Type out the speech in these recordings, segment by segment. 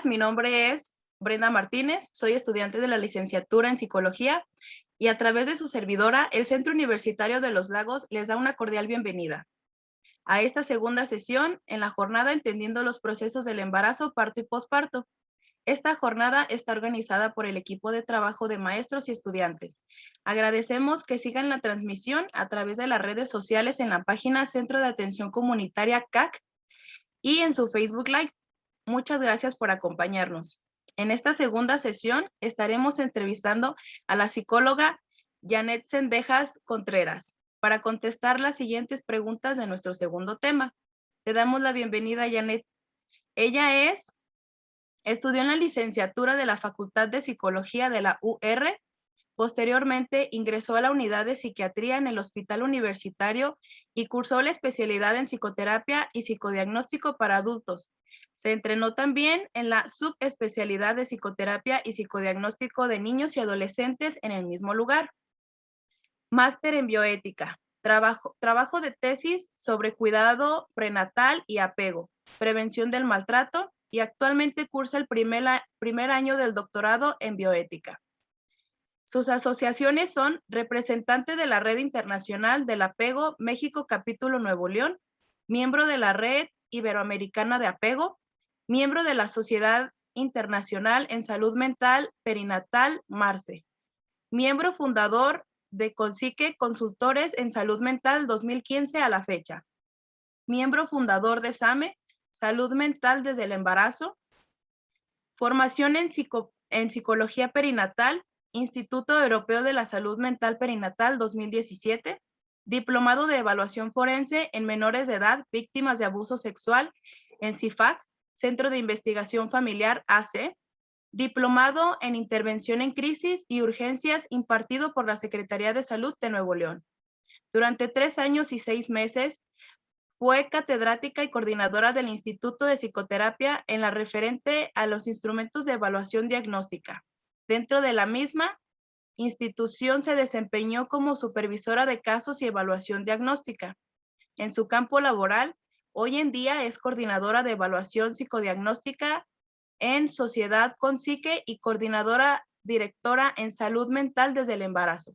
días, mi nombre es Brenda Martínez, soy estudiante de la licenciatura en Psicología y a través de su servidora, el Centro Universitario de los Lagos les da una cordial bienvenida a esta segunda sesión en la jornada Entendiendo los procesos del embarazo, parto y posparto. Esta jornada está organizada por el equipo de trabajo de maestros y estudiantes. Agradecemos que sigan la transmisión a través de las redes sociales en la página Centro de Atención Comunitaria CAC y en su Facebook Live. Muchas gracias por acompañarnos. En esta segunda sesión estaremos entrevistando a la psicóloga Janet Cendejas Contreras para contestar las siguientes preguntas de nuestro segundo tema. Te damos la bienvenida, Janet. Ella estudió en la licenciatura de la Facultad de Psicología de la UR. Posteriormente ingresó a la unidad de psiquiatría en el Hospital Universitario y cursó la especialidad en psicoterapia y psicodiagnóstico para adultos. Se entrenó también en la subespecialidad de psicoterapia y psicodiagnóstico de niños y adolescentes en el mismo lugar. Máster en bioética. Trabajo de tesis sobre cuidado prenatal y apego, prevención del maltrato, y actualmente cursa el primer año del doctorado en bioética. Sus asociaciones son representante de la Red Internacional del Apego México Capítulo Nuevo León, miembro de la Red Iberoamericana de Apego, miembro de la Sociedad Internacional en Salud Mental Perinatal MARSE, miembro fundador de CONSIQUE Consultores en Salud Mental 2015 a la fecha, miembro fundador de SAME, Salud Mental desde el Embarazo, formación en Psicología Perinatal, Instituto Europeo de la Salud Mental Perinatal 2017, diplomado de evaluación forense en menores de edad víctimas de abuso sexual en CIFAC, Centro de Investigación Familiar AC, diplomado en intervención en crisis y urgencias impartido por la Secretaría de Salud de Nuevo León. Durante 3 años y 6 meses fue catedrática y coordinadora del Instituto de Psicoterapia en la referente a los instrumentos de evaluación diagnóstica. Dentro de la misma institución se desempeñó como supervisora de casos y evaluación diagnóstica. En su campo laboral, hoy en día es coordinadora de evaluación psicodiagnóstica en Sociedad CONSIQUE y coordinadora directora en salud mental desde el embarazo.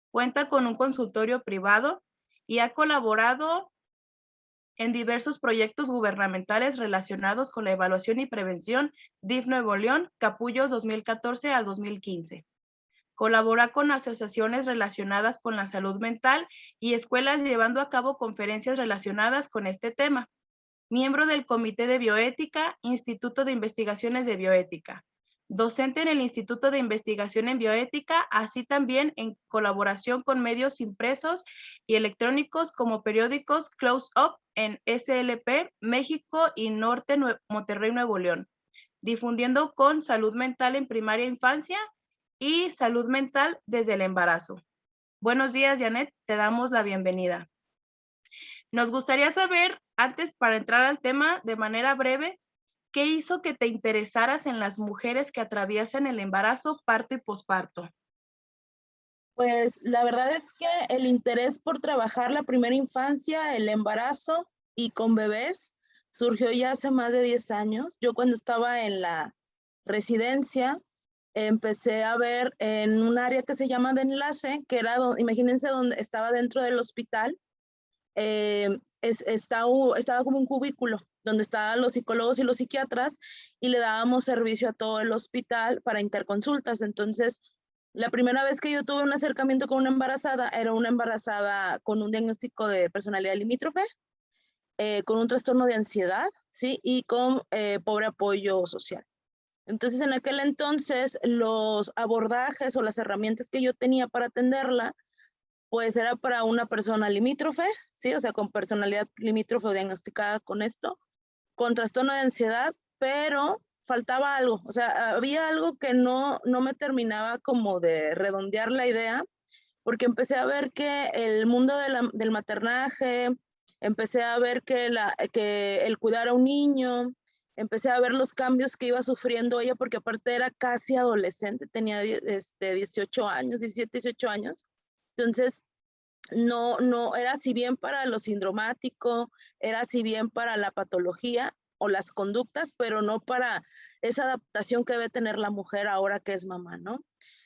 Cuenta con un consultorio privado y ha colaborado en diversos proyectos gubernamentales relacionados con la evaluación y prevención DIF Nuevo León, Capullos 2014 al 2015. Colabora con asociaciones relacionadas con la salud mental y escuelas llevando a cabo conferencias relacionadas con este tema. Miembro del Comité de Bioética, Instituto de Investigaciones de Bioética. Docente en el Instituto de Investigación en Bioética, así también en colaboración con medios impresos y electrónicos como periódicos Close Up en SLP, México y Norte Monterrey, Nuevo León, difundiendo con salud mental en primaria infancia y salud mental desde el embarazo. Buenos días, Janet, te damos la bienvenida. Nos gustaría saber, antes para entrar al tema de manera breve, ¿qué hizo que te interesaras en las mujeres que atraviesan el embarazo, parto y posparto? Pues la verdad es que el interés por trabajar la primera infancia, el embarazo y con bebés surgió ya hace más de 10 años. Yo cuando estaba en la residencia empecé a ver en un área que se llama de enlace, que era, imagínense, donde estaba dentro del hospital, estaba como un cubículo donde estaban los psicólogos y los psiquiatras y le dábamos servicio a todo el hospital para interconsultas. Entonces, la primera vez que yo tuve un acercamiento con una embarazada, era una embarazada con un diagnóstico de personalidad limítrofe, con un trastorno de ansiedad, ¿sí? Y con pobre apoyo social. Entonces, en aquel entonces, los abordajes o las herramientas que yo tenía para atenderla, pues era para una persona limítrofe, ¿sí? O sea, con personalidad limítrofe o diagnosticada con esto, con trastorno de ansiedad, pero faltaba algo, o sea, había algo que no me terminaba como de redondear la idea, porque empecé a ver que el mundo del maternaje, empecé a ver que el cuidar a un niño, empecé a ver los cambios que iba sufriendo ella, porque aparte era casi adolescente, tenía 18 años, 17, 18 años, entonces no era si bien para lo sindromático, era si bien para la patología o las conductas, pero no para esa adaptación que debe tener la mujer ahora que es mamá, ¿no?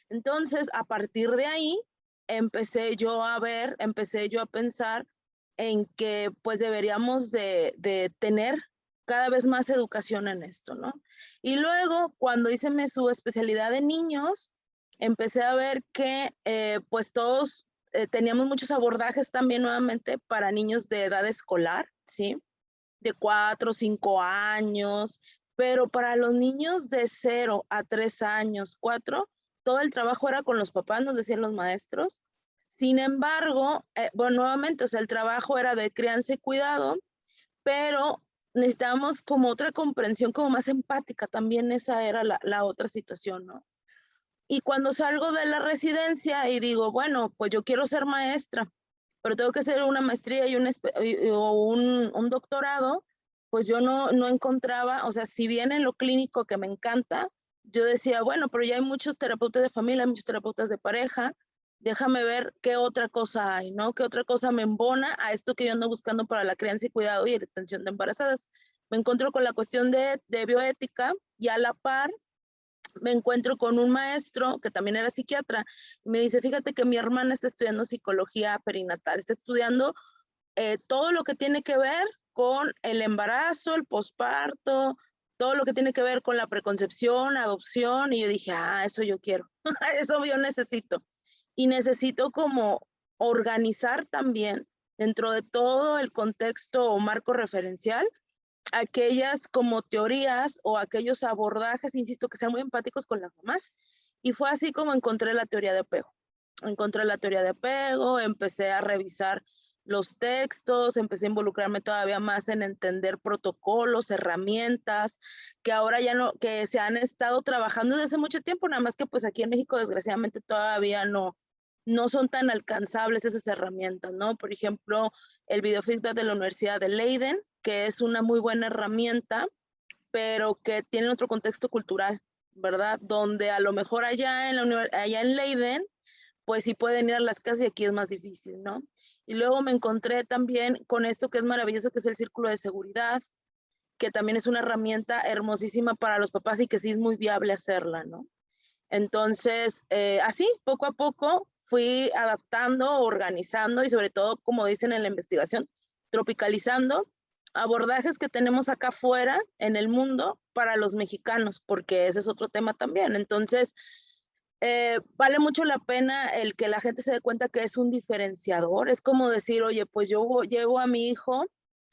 Entonces, a partir de ahí, empecé yo a pensar en que pues deberíamos de tener cada vez más educación en esto, ¿no? Y luego, cuando hice su especialidad de niños, empecé a ver que pues todos teníamos muchos abordajes también nuevamente para niños de edad escolar, ¿sí? De 4, 5 años, pero para los niños de 0 a 3 años, 4, todo el trabajo era con los papás, nos decían los maestros. Sin embargo, bueno, nuevamente, o sea, el trabajo era de crianza y cuidado, pero necesitábamos como otra comprensión, como más empática, también esa era la otra situación, ¿no? Y cuando salgo de la residencia y digo, bueno, pues yo quiero ser maestra, pero tengo que hacer una maestría o un doctorado, pues yo no encontraba, o sea, si bien en lo clínico que me encanta, yo decía, bueno, pero ya hay muchos terapeutas de familia, muchos terapeutas de pareja, déjame ver qué otra cosa hay, ¿no? ¿Qué otra cosa me embona a esto que yo ando buscando para la crianza y cuidado y retención de embarazadas? Me encuentro con la cuestión de bioética y a la par me encuentro con un maestro que también era psiquiatra y me dice, fíjate que mi hermana está estudiando psicología perinatal, está estudiando todo lo que tiene que ver con el embarazo, el posparto, todo lo que tiene que ver con la preconcepción, adopción, y yo dije, ah, eso yo quiero, eso yo necesito. Y necesito como organizar también dentro de todo el contexto o marco referencial aquellas como teorías o aquellos abordajes, insisto, que sean muy empáticos con las mamás. Y fue así como encontré la teoría de apego. Encontré la teoría de apego, empecé a revisar los textos, empecé a involucrarme todavía más en entender protocolos, herramientas, que ahora ya no, que se han estado trabajando desde hace mucho tiempo, nada más que pues aquí en México desgraciadamente todavía no son tan alcanzables esas herramientas, ¿no? Por ejemplo, el biofeedback de la Universidad de Leiden, que es una muy buena herramienta, pero que tiene otro contexto cultural, ¿verdad? Donde a lo mejor allá en Leiden, pues sí pueden ir a las casas y aquí es más difícil, ¿no? Y luego me encontré también con esto que es maravilloso, que es el círculo de seguridad, que también es una herramienta hermosísima para los papás y que sí es muy viable hacerla, ¿no? Entonces, así, poco a poco, fui adaptando, organizando y sobre todo, como dicen en la investigación, tropicalizando abordajes que tenemos acá afuera en el mundo para los mexicanos, porque ese es otro tema también. Entonces, vale mucho la pena el que la gente se dé cuenta que es un diferenciador. Es como decir, oye, pues yo llevo a mi hijo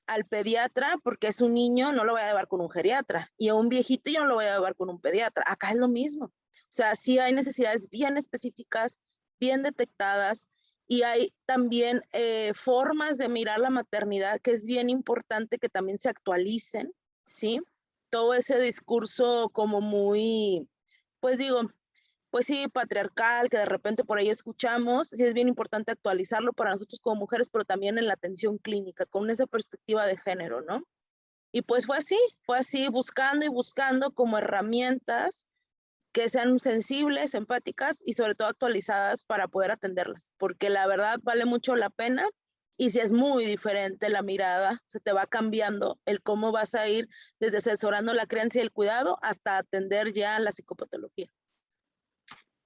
al pediatra porque es un niño, no lo voy a llevar con un geriatra. Y a un viejito yo no lo voy a llevar con un pediatra. Acá es lo mismo. O sea, sí hay necesidades bien específicas, bien detectadas, y hay también formas de mirar la maternidad que es bien importante que también se actualicen, ¿sí? Todo ese discurso como muy, pues digo, pues sí, patriarcal, que de repente por ahí escuchamos, sí es bien importante actualizarlo para nosotros como mujeres, pero también en la atención clínica, con esa perspectiva de género, ¿no? Y pues fue así, buscando y buscando como herramientas que sean sensibles, empáticas y sobre todo actualizadas para poder atenderlas, porque la verdad vale mucho la pena y si es muy diferente la mirada, se te va cambiando el cómo vas a ir desde asesorando la crianza y el cuidado hasta atender ya la psicopatología.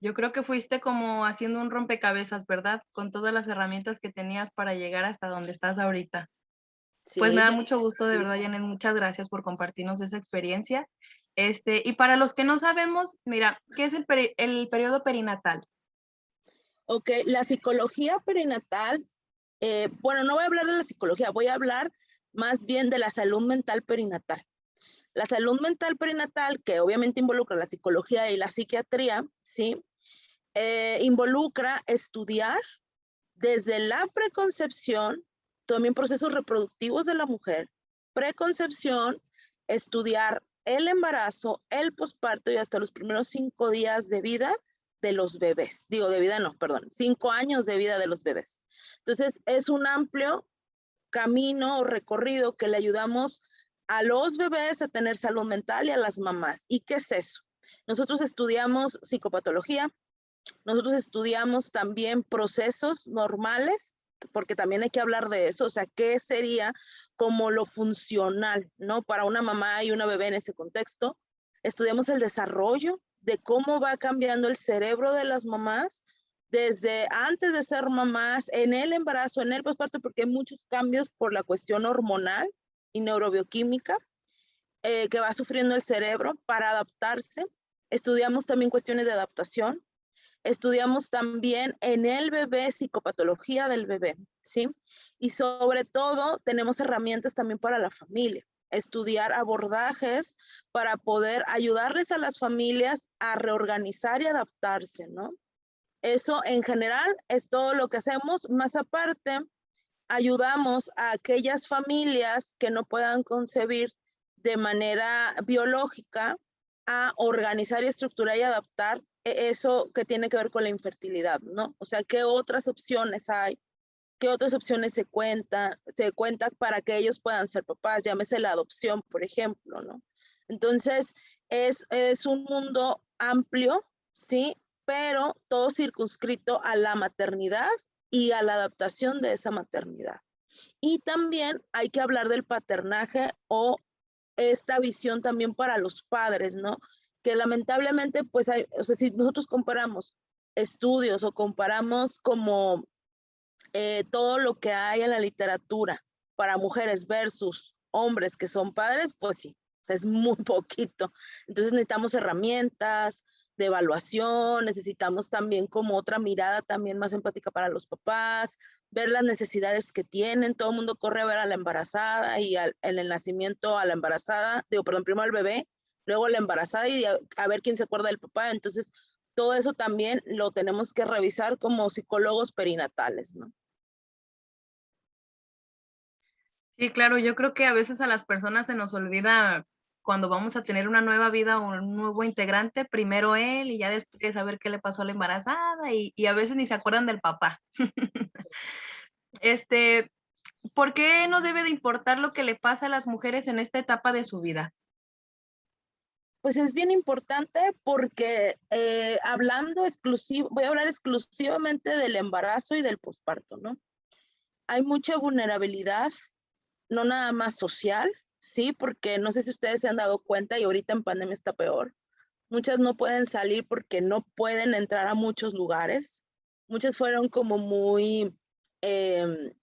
Yo creo que fuiste como haciendo un rompecabezas, ¿verdad? Con todas las herramientas que tenías para llegar hasta donde estás ahorita. Pues me Sí, da ya. mucho gusto, de verdad, Janet, muchas gracias por compartirnos esa experiencia. Y para los que no sabemos, mira, ¿qué es el periodo perinatal? Ok, la psicología perinatal, bueno, no voy a hablar de la psicología, voy a hablar más bien de la salud mental perinatal. La salud mental perinatal, que obviamente involucra la psicología y la psiquiatría, ¿sí? Involucra estudiar desde la preconcepción, también procesos reproductivos de la mujer, preconcepción, estudiar el embarazo, el posparto y hasta los primeros 5 días de vida de los bebés. Digo, de vida no, perdón, 5 años de vida de los bebés. Entonces, es un amplio camino o recorrido que le ayudamos a los bebés a tener salud mental y a las mamás. ¿Y qué es eso? Nosotros estudiamos psicopatología, nosotros estudiamos también procesos normales, porque también hay que hablar de eso, o sea, ¿qué sería como lo funcional, ¿no? Para una mamá y una bebé en ese contexto. estudiamos el desarrollo de cómo va cambiando el cerebro de las mamás desde antes de ser mamás, en el embarazo, en el posparto, porque hay muchos cambios por la cuestión hormonal y neurobioquímica que va sufriendo el cerebro para adaptarse. Estudiamos también cuestiones de adaptación. Estudiamos también en el bebé psicopatología del bebé, ¿sí? Y sobre todo tenemos herramientas también para la familia, estudiar abordajes para poder ayudarles a las familias a reorganizar y adaptarse, ¿no? Eso en general es todo lo que hacemos, más aparte ayudamos a aquellas familias que no puedan concebir de manera biológica a organizar y estructurar y adaptar eso que tiene que ver con la infertilidad, ¿no? O sea, ¿qué otras opciones hay? ¿Qué otras opciones se cuenta para que ellos puedan ser papás? Llámese la adopción, por ejemplo, ¿no? Entonces, es un mundo amplio, ¿sí? Pero todo circunscrito a la maternidad y a la adaptación de esa maternidad. Y también hay que hablar del paternaje o esta visión también para los padres, ¿no? Que lamentablemente, pues, o sea, si nosotros comparamos estudios o comparamos como todo lo que hay en la literatura para mujeres versus hombres que son padres, pues sí, o sea, es muy poquito. Entonces necesitamos herramientas de evaluación, necesitamos también como otra mirada también más empática para los papás, ver las necesidades que tienen. Todo el mundo corre a ver a la embarazada y en el nacimiento a la embarazada, digo, perdón, primero al bebé, luego a la embarazada y a ver quién se acuerda del papá. Entonces, todo eso también lo tenemos que revisar como psicólogos perinatales, ¿no? Sí, claro, yo creo que a veces a las personas se nos olvida cuando vamos a tener una nueva vida o un nuevo integrante, primero él y ya después saber qué le pasó a la embarazada y a veces ni se acuerdan del papá. Este, ¿por qué nos debe de importar lo que le pasa a las mujeres en esta etapa de su vida? Pues es bien importante porque voy a hablar exclusivamente del embarazo y del posparto, ¿no? Hay mucha vulnerabilidad, no nada más social, sí, porque no sé si ustedes se han dado cuenta y ahorita en pandemia está peor. Muchas no pueden salir porque no pueden entrar a muchos lugares. Muchas fueron como muy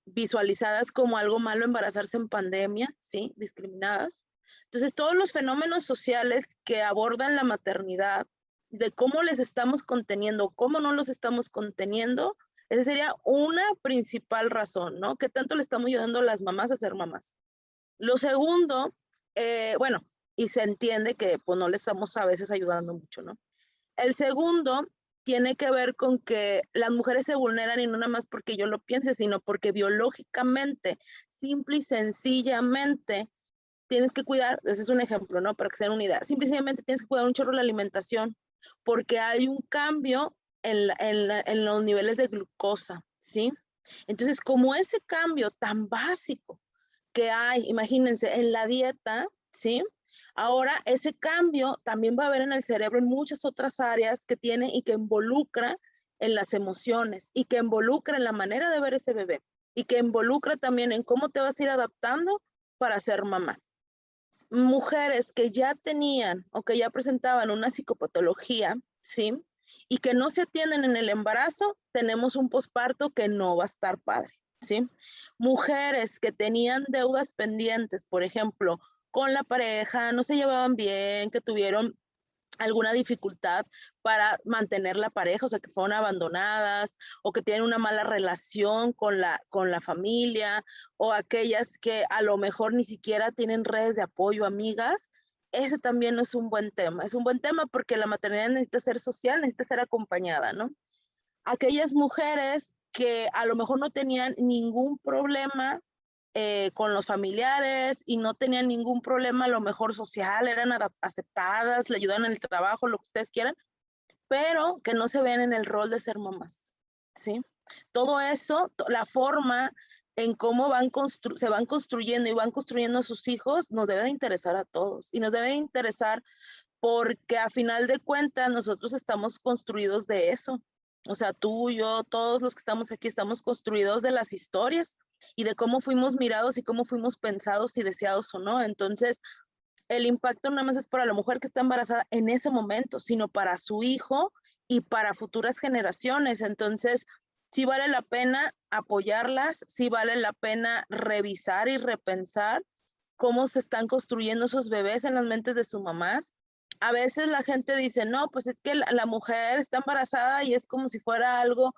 visualizadas como algo malo embarazarse en pandemia, sí, discriminadas. Entonces, todos los fenómenos sociales que abordan la maternidad, de cómo les estamos conteniendo, cómo no los estamos conteniendo, esa sería una principal razón, ¿no? ¿Qué tanto le estamos ayudando a las mamás a ser mamás? Lo segundo, bueno, y se entiende que pues no le estamos a veces ayudando mucho, ¿no? El segundo tiene que ver con que las mujeres se vulneran y no nada más porque yo lo piense, sino porque biológicamente, simple y sencillamente, tienes que cuidar, ese es un ejemplo, ¿no? Para que sea una unidad, simple y sencillamente tienes que cuidar un chorro la alimentación porque hay un cambio en los niveles de glucosa, ¿sí? Entonces, como ese cambio tan básico que hay, imagínense, en la dieta, ¿sí? Ahora, ese cambio también va a haber en el cerebro en muchas otras áreas que tiene y que involucra en las emociones y que involucra en la manera de ver ese bebé y que involucra también en cómo te vas a ir adaptando para ser mamá. Mujeres que ya tenían o que ya presentaban una psicopatología, ¿sí? Y que no se atienden en el embarazo, tenemos un posparto que no va a estar padre, ¿sí? Mujeres que tenían deudas pendientes, por ejemplo, con la pareja, no se llevaban bien, que tuvieron alguna dificultad para mantener la pareja, o sea, que fueron abandonadas o que tienen una mala relación con la familia o aquellas que a lo mejor ni siquiera tienen redes de apoyo, amigas, ese también no es un buen tema. Es un buen tema porque la maternidad necesita ser social, necesita ser acompañada, ¿no? Aquellas mujeres que a lo mejor no tenían ningún problema con los familiares y no tenían ningún problema, a lo mejor social, eran aceptadas, le ayudan en el trabajo, lo que ustedes quieran, pero que no se ven en el rol de ser mamás, ¿sí? Todo eso, la forma en cómo se van construyendo y van construyendo a sus hijos, nos debe de interesar a todos y nos debe de interesar porque a final de cuentas nosotros estamos construidos de eso. O sea, tú, yo, todos los que estamos aquí estamos construidos de las historias y de cómo fuimos mirados y cómo fuimos pensados y deseados o no. Entonces, el impacto no nada más es para la mujer que está embarazada en ese momento, sino para su hijo y para futuras generaciones. Entonces, sí vale la pena apoyarlas, sí vale la pena revisar y repensar cómo se están construyendo esos bebés en las mentes de sus mamás. A veces la gente dice, no, pues es que la mujer está embarazada y es como si fuera algo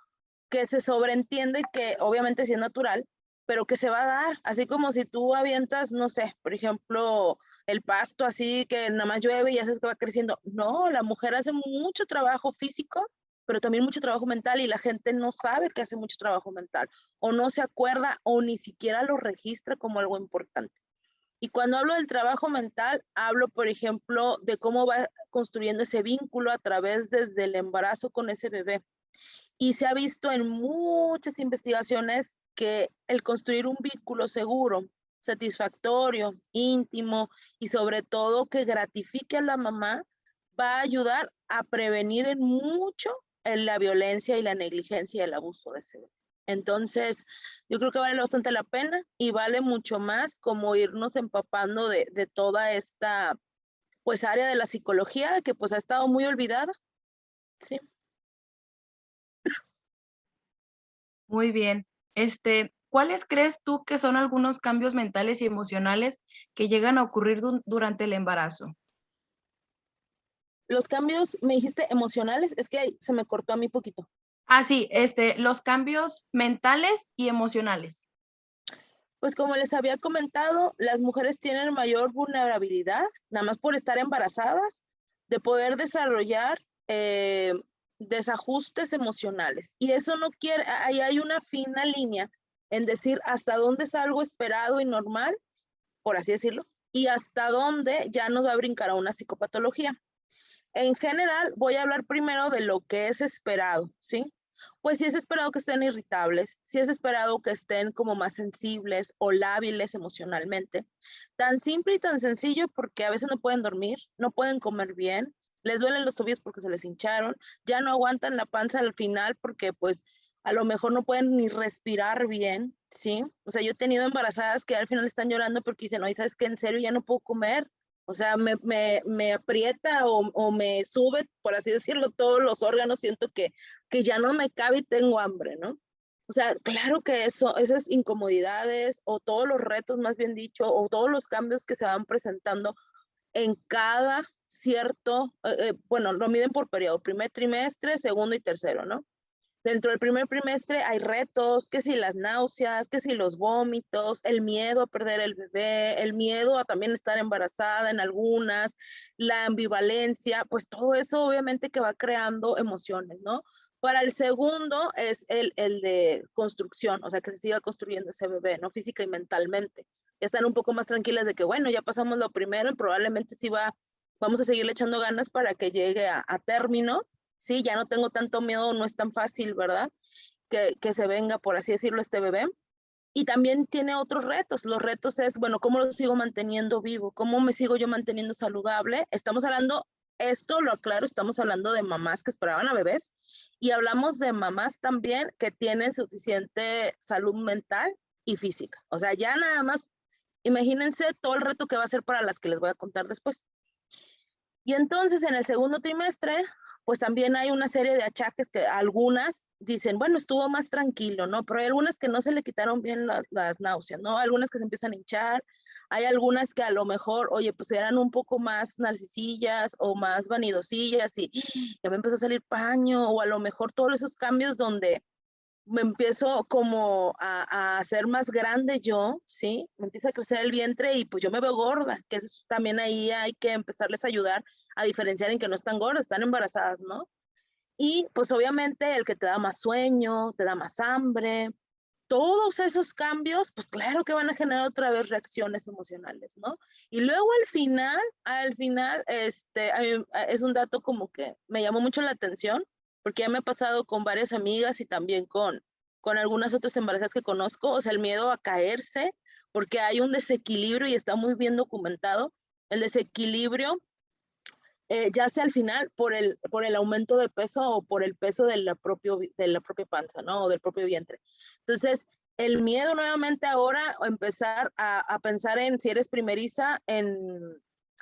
que se sobreentiende que obviamente sí es natural, pero que se va a dar, así como si tú avientas, no sé, por ejemplo, el pasto así que nada más llueve y haces que va creciendo. No, la mujer hace mucho trabajo físico, pero también mucho trabajo mental y la gente no sabe que hace mucho trabajo mental o no se acuerda o ni siquiera lo registra como algo importante. Y cuando hablo del trabajo mental, hablo, por ejemplo, de cómo va construyendo ese vínculo a través desde el embarazo con ese bebé. Y se ha visto en muchas investigaciones que el construir un vínculo seguro, satisfactorio, íntimo y sobre todo que gratifique a la mamá va a ayudar a prevenir en mucho en la violencia y la negligencia y el abuso de ese bebé. Entonces, yo creo que vale bastante la pena y vale mucho más como irnos empapando de toda esta pues área de la psicología que pues ha estado muy olvidada. Sí. Muy bien. ¿Cuáles crees tú que son algunos cambios mentales y emocionales que llegan a ocurrir durante el embarazo? Los cambios, me dijiste emocionales, es que ahí se me cortó a mí poquito. Ah, sí, los cambios mentales y emocionales. Pues como les había comentado, las mujeres tienen mayor vulnerabilidad, nada más por estar embarazadas, de poder desarrollar desajustes emocionales. Y eso no quiere, ahí hay una fina línea en decir hasta dónde es algo esperado y normal, por así decirlo, y hasta dónde ya nos va a brincar a una psicopatología. En general, voy a hablar primero de lo que es esperado, ¿sí? Pues sí es esperado que estén irritables, sí es esperado que estén como más sensibles o lábiles emocionalmente. Tan simple y tan sencillo porque a veces no pueden dormir, no pueden comer bien, les duelen los tobillos porque se les hincharon, ya no aguantan la panza al final porque pues a lo mejor no pueden ni respirar bien, ¿sí? O sea, yo he tenido embarazadas que al final están llorando porque dicen, oye, ¿sabes qué? En serio ya no puedo comer. O sea, me aprieta o me sube, por así decirlo, todos los órganos, siento que ya no me cabe y tengo hambre, ¿no? O sea, claro que eso, esas incomodidades o todos los retos, más bien dicho, o todos los cambios que se van presentando en cada cierto, bueno, lo miden por periodo, primer trimestre, segundo y tercero, ¿no? Dentro del primer trimestre hay retos, que si las náuseas, que si los vómitos, el miedo a perder el bebé, el miedo a también estar embarazada en algunas, la ambivalencia, pues todo eso obviamente que va creando emociones, ¿no? Para el segundo es el de construcción, o sea, que se siga construyendo ese bebé, ¿no? Física y mentalmente. Ya están un poco más tranquilas de que, bueno, ya pasamos lo primero y probablemente sí vamos a seguirle echando ganas para que llegue a término. Sí, ya no tengo tanto miedo, no es tan fácil, ¿verdad? Que se venga, por así decirlo, este bebé. Y también tiene otros retos. Los retos es, bueno, ¿cómo lo sigo manteniendo vivo? ¿Cómo me sigo yo manteniendo saludable? Estamos hablando, esto lo aclaro, estamos hablando de mamás que esperaban a bebés y hablamos de mamás también que tienen suficiente salud mental y física. O sea, ya nada más, imagínense todo el reto que va a ser para las que les voy a contar después. Y entonces en el segundo trimestre, pues también hay una serie de achaques que algunas dicen, bueno, estuvo más tranquilo, ¿no? Pero hay algunas que no se le quitaron bien las náuseas, ¿no? Algunas que se empiezan a hinchar, hay algunas que a lo mejor, oye, pues eran un poco más narcisillas o más vanidosillas y ya me empezó a salir paño o a lo mejor todos esos cambios donde me empiezo como a hacer más grande yo, ¿sí? Me empieza a crecer el vientre y pues yo me veo gorda, que eso también ahí hay que empezarles a ayudar a diferenciar en que no están gordas, están embarazadas, ¿no? Y pues obviamente el que te da más sueño, te da más hambre, todos esos cambios, pues claro que van a generar otra vez reacciones emocionales, ¿no? Y luego al final, es un dato como que me llamó mucho la atención, porque ya me ha pasado con varias amigas y también con algunas otras embarazadas que conozco, o sea, el miedo a caerse, porque hay un desequilibrio y está muy bien documentado, el desequilibrio ya sea al final por el aumento de peso o por el peso de de la propia panza, ¿no? O del propio vientre. Entonces, el miedo nuevamente ahora, empezar a pensar en si eres primeriza,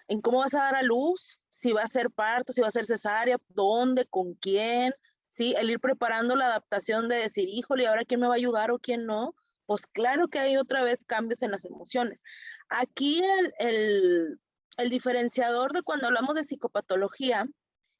en cómo vas a dar a luz, si va a ser parto, si va a ser cesárea, dónde, con quién, ¿sí? El ir preparando la adaptación de decir, híjole, ¿ahora quién me va a ayudar o quién no? Pues claro que hay otra vez cambios en las emociones. Aquí el diferenciador de cuando hablamos de psicopatología,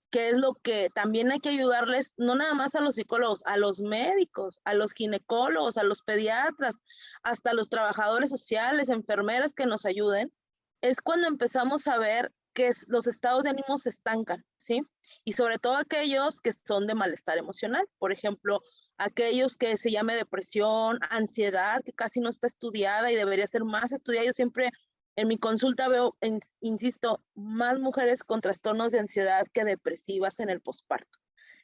que es lo que también hay que ayudarles, no nada más a los psicólogos, a los médicos, a los ginecólogos, a los pediatras, hasta los trabajadores sociales, enfermeras que nos ayuden, es cuando empezamos a ver que los estados de ánimo se estancan, ¿sí? Y sobre todo aquellos que son de malestar emocional, por ejemplo, aquellos que se llame depresión, ansiedad, que casi no está estudiada y debería ser más estudiada. Yo siempre en mi consulta veo, insisto, más mujeres con trastornos de ansiedad que depresivas en el posparto.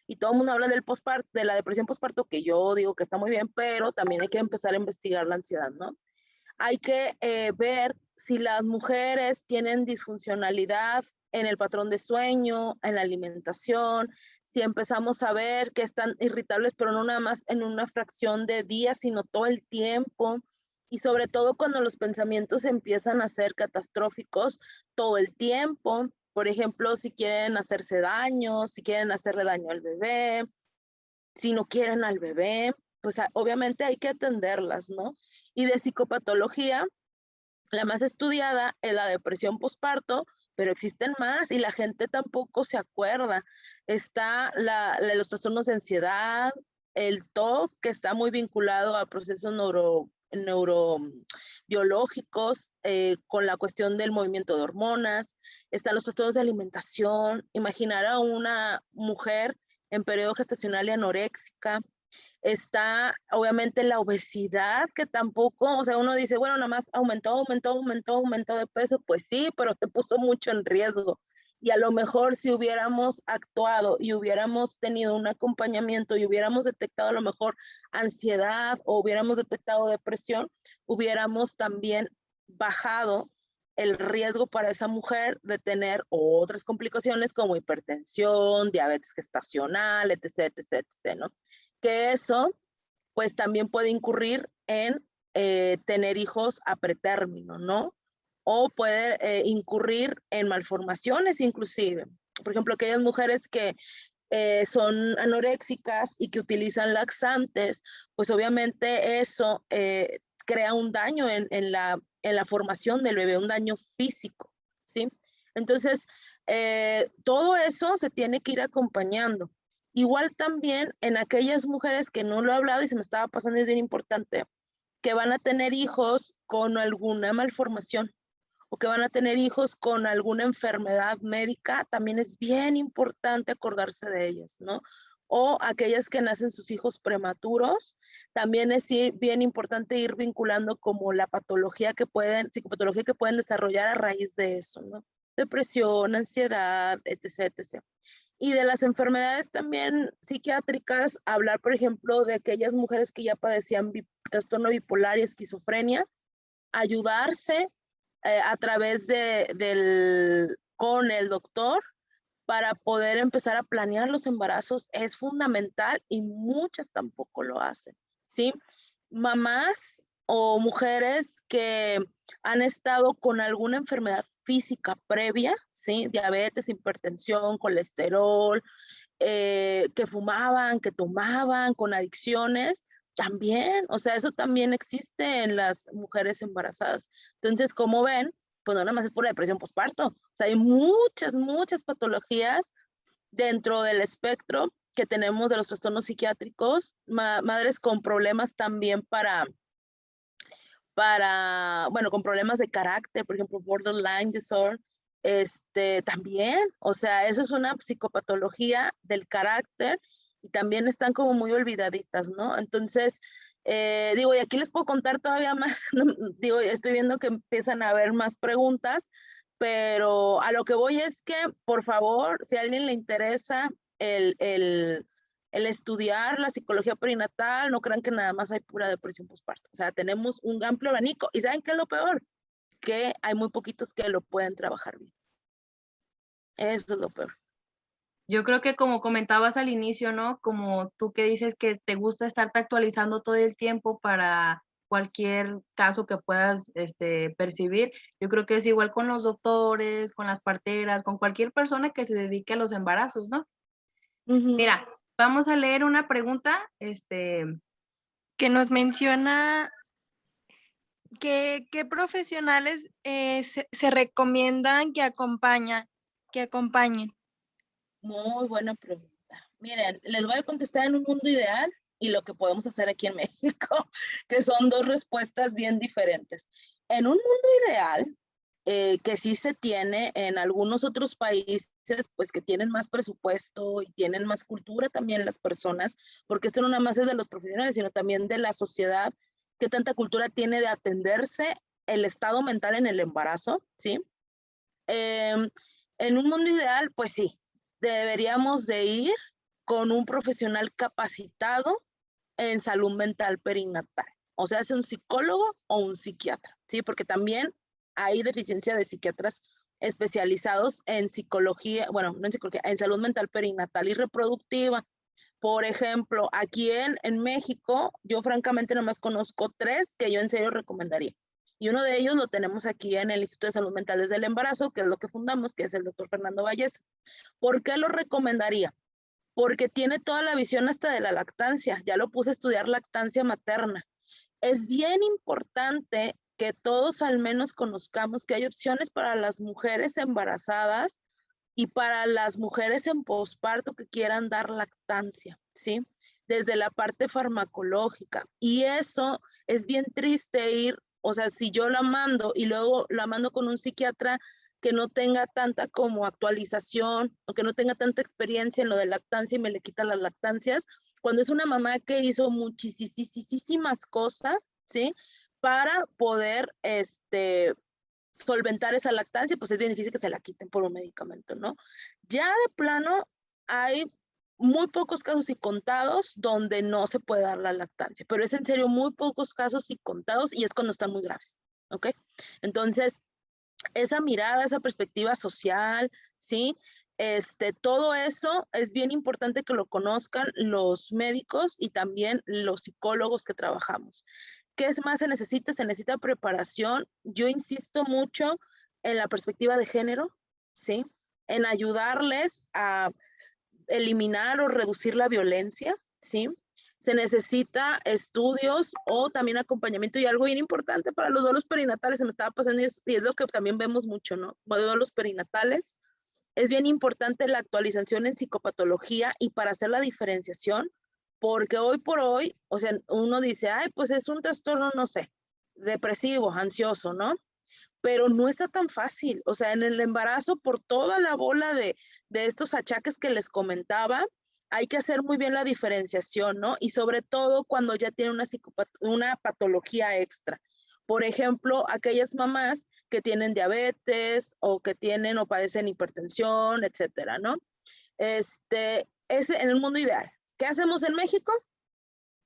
Y todo el mundo habla del posparto, de la depresión posparto, que yo digo que está muy bien, pero también hay que empezar a investigar la ansiedad, ¿no? Hay que ver si las mujeres tienen disfuncionalidad en el patrón de sueño, en la alimentación, si empezamos a ver que están irritables, pero no nada más en una fracción de días, sino todo el tiempo. Y sobre todo cuando los pensamientos empiezan a ser catastróficos todo el tiempo. Por ejemplo, si quieren hacerse daño, si quieren hacerle daño al bebé, si no quieren al bebé, pues obviamente hay que atenderlas, ¿no? Y de psicopatología, la más estudiada es la depresión posparto, pero existen más y la gente tampoco se acuerda. Está los trastornos de ansiedad, el TOC, que está muy vinculado a procesos neurobiológicos, con la cuestión del movimiento de hormonas. Están los trastornos de alimentación. Imaginar a una mujer en periodo gestacional y anoréxica. Está obviamente la obesidad, que tampoco, o sea, uno dice, bueno, nada más aumentó de peso, pues sí, pero te puso mucho en riesgo. Y a lo mejor si hubiéramos actuado y hubiéramos tenido un acompañamiento y hubiéramos detectado a lo mejor ansiedad o hubiéramos detectado depresión, hubiéramos también bajado el riesgo para esa mujer de tener otras complicaciones como hipertensión, diabetes gestacional, etc., etc., etc., ¿no? Que eso pues también puede incurrir en tener hijos a pretérmino, ¿no? O puede incurrir en malformaciones inclusive. Por ejemplo, aquellas mujeres que son anoréxicas y que utilizan laxantes, pues obviamente eso crea un daño en la formación del bebé, un daño físico, ¿sí? Entonces, todo eso se tiene que ir acompañando. Igual también en aquellas mujeres que no lo he hablado y se me estaba pasando, es bien importante, que van a tener hijos con alguna malformación o que van a tener hijos con alguna enfermedad médica, también es bien importante acordarse de ellas, ¿no? O aquellas que nacen sus hijos prematuros, también es bien importante ir vinculando como la patología que pueden, psicopatología que pueden desarrollar a raíz de eso, ¿no? Depresión, ansiedad, etc., etc. Y de las enfermedades también psiquiátricas, hablar, por ejemplo, de aquellas mujeres que ya padecían trastorno bipolar y esquizofrenia, ayudarse a través con el doctor para poder empezar a planear los embarazos es fundamental y muchas tampoco lo hacen, ¿sí? Mamás o mujeres que han estado con alguna enfermedad física previa, ¿sí? Diabetes, hipertensión, colesterol, que fumaban, que tomaban, con adicciones, también, o sea, eso también existe en las mujeres embarazadas. Entonces, como ven, pues no nada más es por la depresión postparto, o sea, hay muchas patologías dentro del espectro que tenemos de los trastornos psiquiátricos, madres con problemas también bueno, con problemas de carácter, por ejemplo, borderline disorder, también, o sea, eso es una psicopatología del carácter y también están como muy olvidaditas, ¿no? Entonces, digo, y aquí les puedo contar todavía más, digo, estoy viendo que empiezan a haber más preguntas, pero a lo que voy es que, por favor, si a alguien le interesa el estudiar la psicología perinatal, no crean que nada más hay pura depresión postparto. O sea, tenemos un amplio abanico. ¿Y saben qué es lo peor? Que hay muy poquitos que lo pueden trabajar bien. Eso es lo peor. Yo creo que como comentabas al inicio, ¿no? Como tú que dices que te gusta estarte actualizando todo el tiempo para cualquier caso que puedas percibir. Yo creo que es igual con los doctores, con las parteras, con cualquier persona que se dedique a los embarazos, ¿no? Mira, vamos a leer una pregunta, que nos menciona qué profesionales se recomiendan que acompañen. Muy buena pregunta. Miren, les voy a contestar en un mundo ideal y lo que podemos hacer aquí en México, que son dos respuestas bien diferentes. En un mundo ideal, que sí se tiene en algunos otros países, pues que tienen más presupuesto y tienen más cultura también las personas, porque esto no nada más es de los profesionales, sino también de la sociedad, que tanta cultura tiene de atenderse el estado mental en el embarazo, ¿sí? En un mundo ideal, pues sí, deberíamos de ir con un profesional capacitado en salud mental perinatal. O sea, es un psicólogo o un psiquiatra, ¿sí? Porque también hay deficiencia de psiquiatras especializados en psicología, bueno, no en psicología, en salud mental perinatal y reproductiva. Por ejemplo, aquí en México, yo francamente nomás conozco 3 que yo en serio recomendaría. Y uno de ellos lo tenemos aquí en el Instituto de Salud Mental desde el Embarazo, que es lo que fundamos, que es el doctor Fernando Valles. ¿Por qué lo recomendaría? Porque tiene toda la visión hasta de la lactancia. Ya lo puse a estudiar lactancia materna. Es bien importante que todos al menos conozcamos que hay opciones para las mujeres embarazadas y para las mujeres en posparto que quieran dar lactancia, ¿sí? Desde la parte farmacológica. Y eso es bien triste ir, o sea, si yo la mando y luego la mando con un psiquiatra que no tenga tanta como actualización o que no tenga tanta experiencia en lo de lactancia y me le quita las lactancias, cuando es una mamá que hizo muchísimas cosas, ¿sí? Para poder, solventar esa lactancia, pues es bien difícil que se la quiten por un medicamento, ¿no? Ya de plano hay muy pocos casos y contados donde no se puede dar la lactancia, pero es en serio muy pocos casos y contados y es cuando están muy graves, ¿ok? Entonces, esa mirada, esa perspectiva social, ¿sí? Todo eso es bien importante que lo conozcan los médicos y también los psicólogos que trabajamos. ¿Qué es más se necesita? Se necesita preparación. Yo insisto mucho en la perspectiva de género, ¿sí? En ayudarles a eliminar o reducir la violencia, ¿sí? Se necesita estudios o también acompañamiento y algo bien importante para los duelos perinatales, se me estaba pasando y es lo que también vemos mucho, ¿no? Duelos perinatales. Es bien importante la actualización en psicopatología y para hacer la diferenciación, porque hoy por hoy, o sea, uno dice, ay, pues es un trastorno, no sé, depresivo, ansioso, ¿no? Pero no está tan fácil. O sea, en el embarazo, por toda la bola de estos achaques que les comentaba, hay que hacer muy bien la diferenciación, ¿no? Y sobre todo cuando ya tiene una patología extra. Por ejemplo, aquellas mamás que tienen diabetes o que tienen o padecen hipertensión, etcétera, ¿no? Es en el mundo ideal. ¿Qué hacemos en México?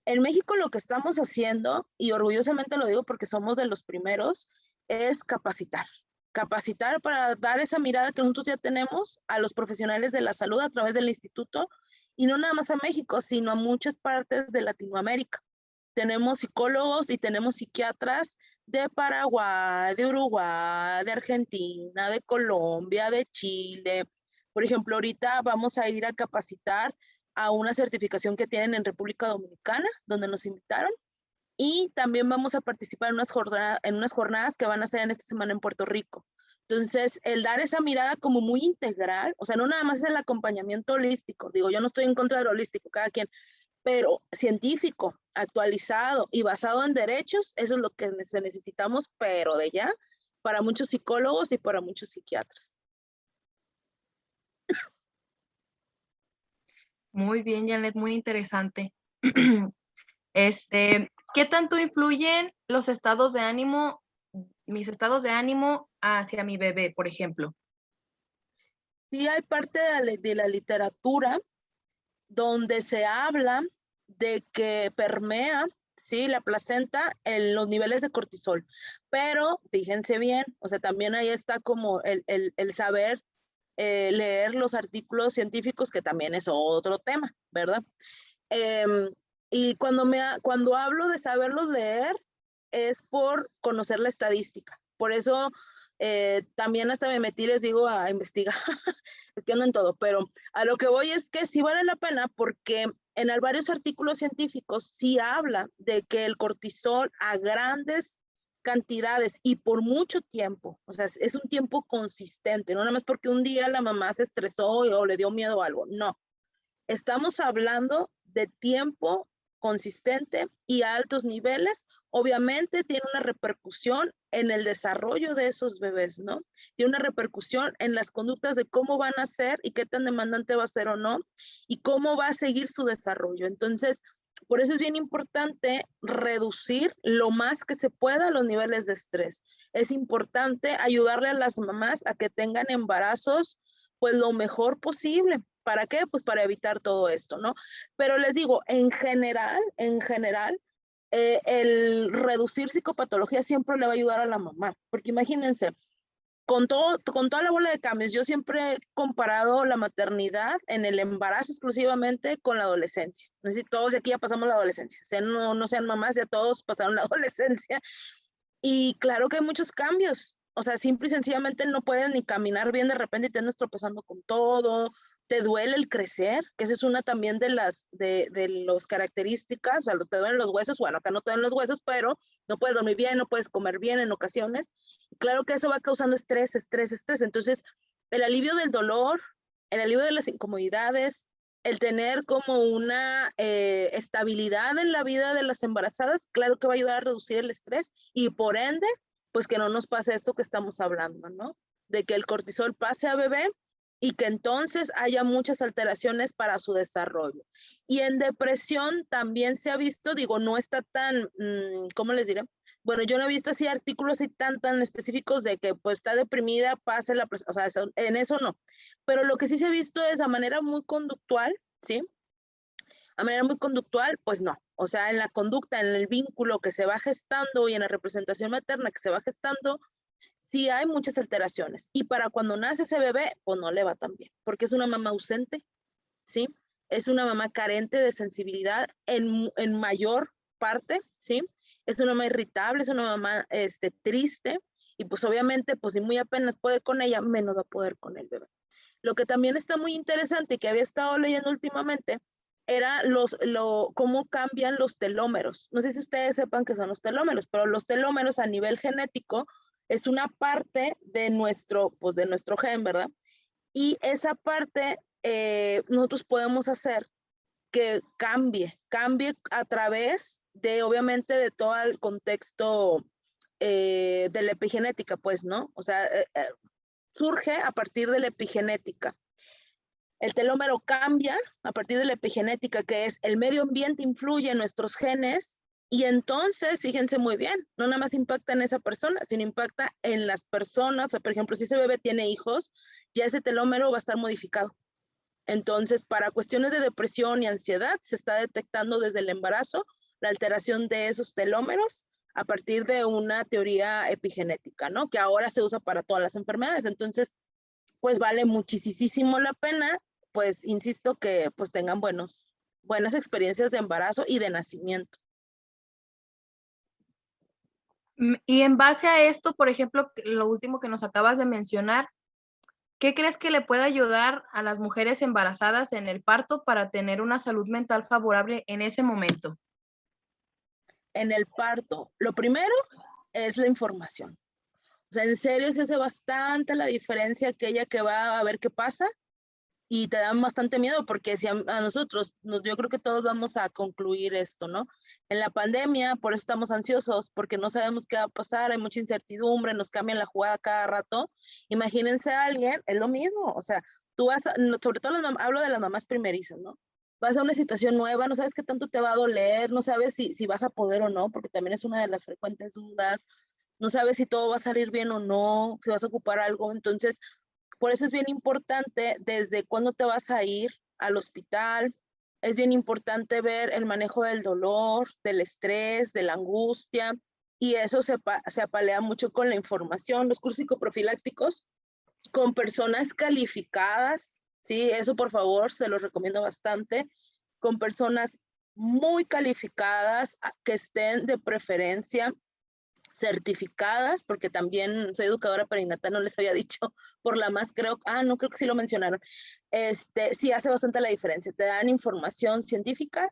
En México lo que estamos haciendo, y orgullosamente lo digo porque somos de los primeros, es capacitar. Capacitar para dar esa mirada que nosotros ya tenemos a los profesionales de la salud a través del instituto, y no nada más a México, sino a muchas partes de Latinoamérica. Tenemos psicólogos y tenemos psiquiatras de Paraguay, de Uruguay, de Argentina, de Colombia, de Chile. Por ejemplo, ahorita vamos a ir a capacitar a una certificación que tienen en República Dominicana, donde nos invitaron, y también vamos a participar en unas jornadas que van a ser en esta semana en Puerto Rico. Entonces, el dar esa mirada como muy integral, o sea, no nada más el acompañamiento holístico, digo, yo no estoy en contra del holístico, cada quien, pero científico, actualizado y basado en derechos, eso es lo que necesitamos, pero de ya, para muchos psicólogos y para muchos psiquiatras. Muy bien, Janet, muy interesante. ¿Qué tanto influyen los estados de ánimo, mis estados de ánimo hacia mi bebé, por ejemplo? Sí hay parte de la literatura donde se habla de que permea, sí, la placenta en los niveles de cortisol. Pero fíjense bien, o sea, también ahí está como el saber leer los artículos científicos, que también es otro tema, ¿verdad? Y cuando hablo de saberlos leer, es por conocer la estadística. Por eso también hasta me metí, les digo, a investigar, es que ando en todo, pero a lo que voy es que sí vale la pena porque en varios artículos científicos sí habla de que el cortisol a grandes cantidades y por mucho tiempo, o sea, es un tiempo consistente, no nada más porque un día la mamá se estresó o le dio miedo a algo, no. Estamos hablando de tiempo consistente y a altos niveles. Obviamente tiene una repercusión en el desarrollo de esos bebés, ¿no? Tiene una repercusión en las conductas de cómo van a ser y qué tan demandante va a ser o no, y cómo va a seguir su desarrollo. Entonces, por eso es bien importante reducir lo más que se pueda los niveles de estrés. Es importante ayudarle a las mamás a que tengan embarazos pues lo mejor posible. ¿Para qué? Pues para evitar todo esto, ¿no? Pero les digo, en general, el reducir psicopatología siempre le va a ayudar a la mamá, porque imagínense, con toda la bola de cambios, yo siempre he comparado la maternidad en el embarazo exclusivamente con la adolescencia. Es decir, todos de aquí ya pasamos la adolescencia, no sean mamás, ya todos pasaron la adolescencia. Y claro que hay muchos cambios. O sea, simple y sencillamente no puedes ni caminar bien de repente y te andas tropezando con todo. Te duele el crecer, que esa es una también de las características. O sea, te duelen los huesos. Bueno, acá no te duelen los huesos, pero no puedes dormir bien, no puedes comer bien en ocasiones. Y claro que eso va causando estrés. Entonces, el alivio del dolor, el alivio de las incomodidades, el tener como una estabilidad en la vida de las embarazadas, claro que va a ayudar a reducir el estrés y por ende, pues que no nos pase esto que estamos hablando, ¿no? De que el cortisol pase a bebé y que entonces haya muchas alteraciones para su desarrollo. Y en depresión también se ha visto, digo, no está tan, ¿cómo les diré? Bueno, yo no he visto así artículos así tan específicos de que pues está deprimida, pase la, o sea, en eso no. Pero lo que sí se ha visto es a manera muy conductual, ¿sí? A manera muy conductual, pues no. O sea, en la conducta, en el vínculo que se va gestando y en la representación materna que se va gestando, sí hay muchas alteraciones. Y para cuando nace ese bebé, pues no le va tan bien, porque es una mamá ausente, ¿sí? Es una mamá carente de sensibilidad en mayor parte, ¿sí? Es una mamá irritable, es una mamá triste, y pues obviamente, pues si muy apenas puede con ella, menos va a poder con el bebé. Lo que también está muy interesante y que había estado leyendo últimamente era cómo cambian los telómeros. No sé si ustedes sepan qué son los telómeros, pero los telómeros a nivel genético es una parte de nuestro gen, ¿verdad? Y esa parte nosotros podemos hacer que cambie a través de, obviamente, de todo el contexto de la epigenética, pues, ¿no? O sea, surge a partir de la epigenética. El telómero cambia a partir de la epigenética, que es el medio ambiente influye en nuestros genes y entonces, fíjense muy bien, no nada más impacta en esa persona, sino impacta en las personas. O sea, por ejemplo, si ese bebé tiene hijos, ya ese telómero va a estar modificado. Entonces, para cuestiones de depresión y ansiedad, se está detectando desde el embarazo la alteración de esos telómeros a partir de una teoría epigenética, ¿no? Que ahora se usa para todas las enfermedades. Entonces, pues vale muchísimo la pena, pues insisto que pues tengan buenas experiencias de embarazo y de nacimiento. Y en base a esto, por ejemplo, lo último que nos acabas de mencionar, ¿qué crees que le puede ayudar a las mujeres embarazadas en el parto para tener una salud mental favorable en ese momento? En el parto, lo primero es la información. O sea, en serio se hace bastante la diferencia aquella que va a ver qué pasa y te dan bastante miedo porque si a nosotros, yo creo que todos vamos a concluir esto, ¿no? En la pandemia, por eso estamos ansiosos, porque no sabemos qué va a pasar, hay mucha incertidumbre, nos cambian la jugada cada rato. Imagínense a alguien, es lo mismo, o sea, tú vas, sobre todo hablo de las mamás primerizas, ¿no? Vas a una situación nueva, no sabes qué tanto te va a doler, no sabes si vas a poder o no, porque también es una de las frecuentes dudas, no sabes si todo va a salir bien o no, si vas a ocupar algo, entonces por eso es bien importante desde cuándo te vas a ir al hospital. Es bien importante ver el manejo del dolor, del estrés, de la angustia. Y eso se apalea mucho con la información. Los cursos psicoprofilácticos con personas calificadas. Sí, eso por favor se los recomiendo bastante. Con personas muy calificadas que estén de preferencia certificadas, porque también soy educadora perinatal, no les había dicho, por la más no creo que sí lo mencionaron. Sí hace bastante la diferencia, te dan información científica,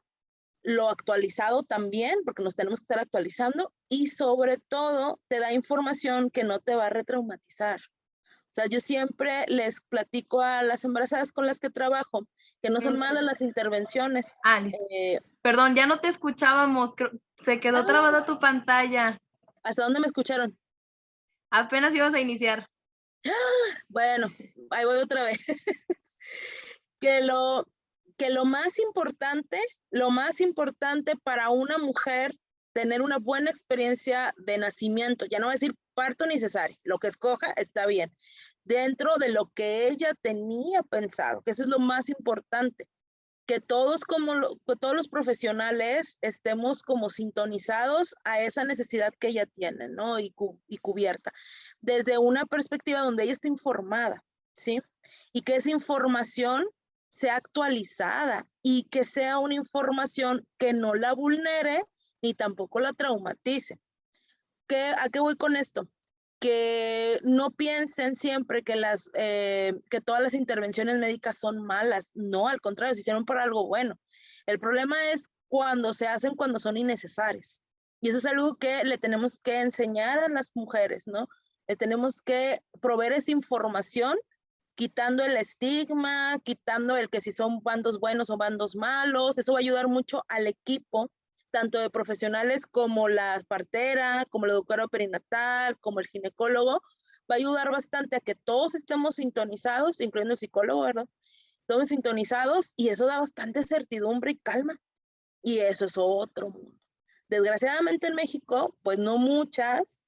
lo actualizado también, porque nos tenemos que estar actualizando, y sobre todo te da información que no te va a retraumatizar. O sea, yo siempre les platico a las embarazadas con las que trabajo que no son malas las intervenciones. Ah, listo. Perdón, ya no te escuchábamos, se quedó trabada tu pantalla. ¿Hasta dónde me escucharon? Apenas ibas a iniciar. Bueno, ahí voy otra vez. que lo más importante para una mujer tener una buena experiencia de nacimiento, ya no voy a decir parto ni cesárea, lo que escoja está bien, dentro de lo que ella tenía pensado, que eso es lo más importante, que todos todos los profesionales estemos como sintonizados a esa necesidad que ella tiene, ¿no? Y cubierta, desde una perspectiva donde ella esté informada, ¿sí? Y que esa información sea actualizada y que sea una información que no la vulnere ni tampoco la traumatice. ¿A qué voy con esto? Que no piensen siempre que todas las intervenciones médicas son malas. No, al contrario, se hicieron para algo bueno. El problema es cuando se hacen cuando son innecesarias. Y eso es algo que le tenemos que enseñar a las mujeres, ¿no? Les tenemos que proveer esa información, quitando el estigma, quitando el que si son bandos buenos o bandos malos. Eso va a ayudar mucho al equipo, tanto de profesionales como la partera, como la educadora perinatal, como el ginecólogo. Va a ayudar bastante a que todos estemos sintonizados, incluyendo el psicólogo, ¿verdad? Todos sintonizados, y eso da bastante certidumbre y calma. Y eso es otro mundo. Desgraciadamente en México, pues no muchas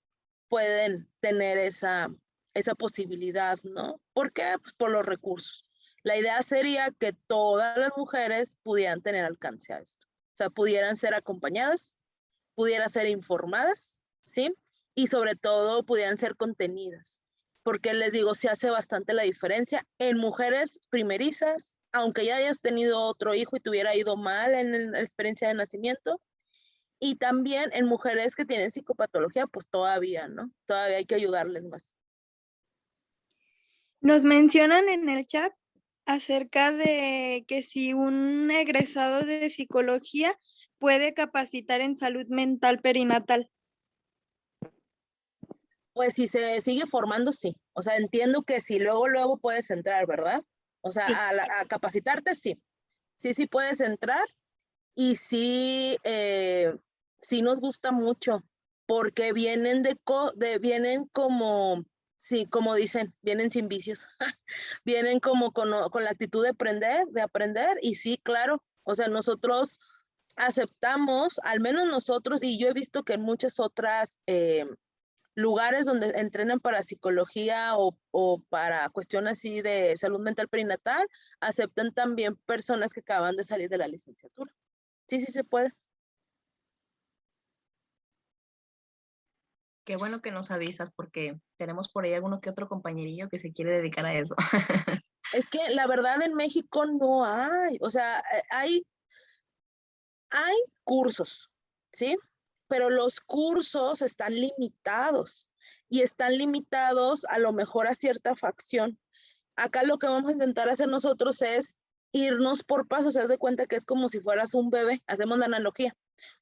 pueden tener esa posibilidad, ¿no? ¿Por qué? Pues por los recursos. La idea sería que todas las mujeres pudieran tener alcance a esto. O sea, pudieran ser acompañadas, pudieran ser informadas, ¿sí? Y sobre todo pudieran ser contenidas. Porque les digo, se hace bastante la diferencia en mujeres primerizas, aunque ya hayas tenido otro hijo y te hubiera ido mal en la experiencia de nacimiento, y también en mujeres que tienen psicopatología, pues todavía, ¿no? Todavía hay que ayudarles más. Nos mencionan en el chat acerca de que si un egresado de psicología puede capacitar en salud mental perinatal. Pues si se sigue formando, sí. O sea, entiendo que si luego puedes entrar, ¿verdad? O sea, Sí. a capacitarte, sí. Sí puedes entrar, y sí, sí nos gusta mucho, porque vienen vienen como, sí, como dicen, vienen sin vicios. Vienen como con la actitud de aprender, y sí, claro, o sea, nosotros aceptamos, al menos nosotros, y yo he visto que en muchas otras lugares donde entrenan para psicología o para cuestiones así de salud mental perinatal, aceptan también personas que acaban de salir de la licenciatura. Sí se puede. Qué bueno que nos avisas, porque tenemos por ahí alguno que otro compañerillo que se quiere dedicar a eso. Es que la verdad en México no hay, o sea, hay cursos, ¿sí? Pero los cursos están limitados, y están limitados a lo mejor a cierta facción. Acá lo que vamos a intentar hacer nosotros es irnos por pasos. Se das de cuenta que es como si fueras un bebé, hacemos la analogía.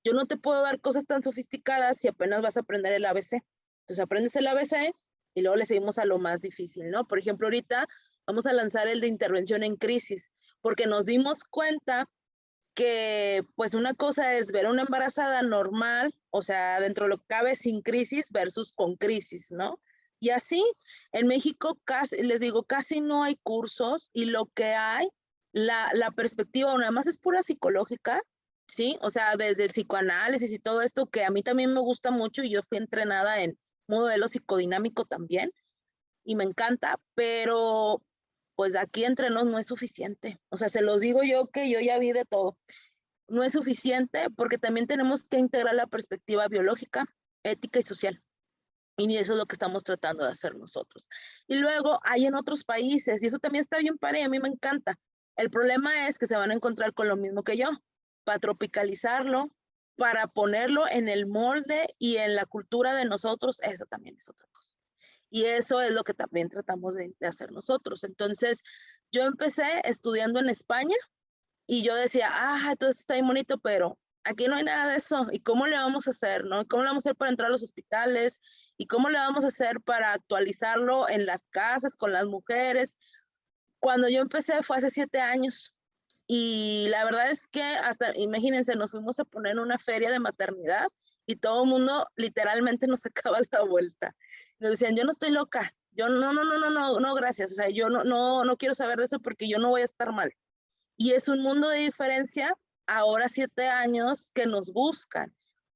Yo no te puedo dar cosas tan sofisticadas si apenas vas a aprender el ABC. Entonces aprendes el ABC y luego le seguimos a lo más difícil, ¿no? Por ejemplo, ahorita vamos a lanzar el de intervención en crisis, porque nos dimos cuenta que pues una cosa es ver a una embarazada normal, o sea, dentro de lo que cabe sin crisis versus con crisis, ¿no? Y así, en México casi, les digo, casi no hay cursos, y lo que hay, la perspectiva nada más es pura psicológica, ¿sí? O sea, desde el psicoanálisis y todo esto, que a mí también me gusta mucho, y yo fui entrenada en modelo psicodinámico también, y me encanta, pero pues aquí entre nos no es suficiente. O sea, se los digo yo, que yo ya vi de todo. No es suficiente, porque también tenemos que integrar la perspectiva biológica, ética y social. Y eso es lo que estamos tratando de hacer nosotros. Y luego hay en otros países, y eso también está bien padre, y a mí me encanta. El problema es que se van a encontrar con lo mismo que yo, para tropicalizarlo para ponerlo en el molde y en la cultura de nosotros, eso también es otra cosa. Y eso es lo que también tratamos de hacer nosotros. Entonces, yo empecé estudiando en España y yo decía, todo esto está bien bonito, pero aquí no hay nada de eso. ¿Y cómo le vamos a hacer, no? ¿Cómo le vamos a hacer para entrar a los hospitales? ¿Y cómo le vamos a hacer para actualizarlo en las casas con las mujeres? Cuando yo empecé fue hace 7 años. Y la verdad es que hasta, imagínense, nos fuimos a poner en una feria de maternidad y todo el mundo literalmente nos sacaba la vuelta. Nos decían, yo no estoy loca, yo no, gracias. O sea, yo no quiero saber de eso porque yo no voy a estar mal. Y es un mundo de diferencia, ahora 7 años, que nos buscan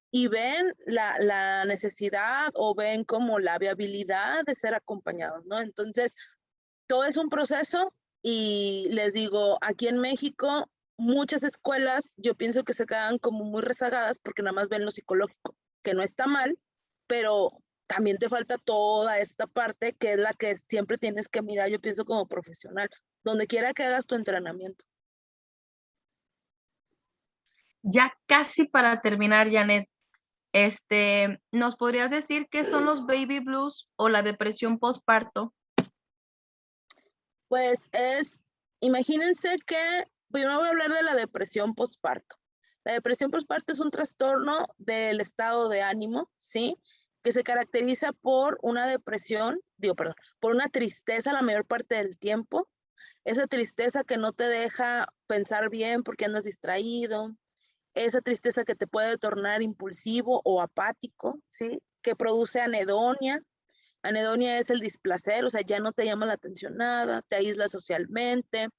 y ven la necesidad o ven como la viabilidad de ser acompañados, ¿no? Entonces, todo es un proceso y les digo, aquí en México, muchas escuelas yo pienso que se quedan como muy rezagadas porque nada más ven lo psicológico, que no está mal, pero también te falta toda esta parte que es la que siempre tienes que mirar, yo pienso como profesional, donde quiera que hagas tu entrenamiento. Ya casi para terminar, Janet, ¿nos podrías decir qué son los baby blues o la depresión postparto? Pues imagínense que, primero voy a hablar de la depresión postparto. La depresión postparto es un trastorno del estado de ánimo, ¿sí? Que se caracteriza por una depresión, por una tristeza la mayor parte del tiempo. Esa tristeza que no te deja pensar bien porque andas distraído. Esa tristeza que te puede tornar impulsivo o apático, ¿sí? Que produce anedonia. Anedonia es el displacer, o sea, ya no te llama la atención nada, te aíslas socialmente.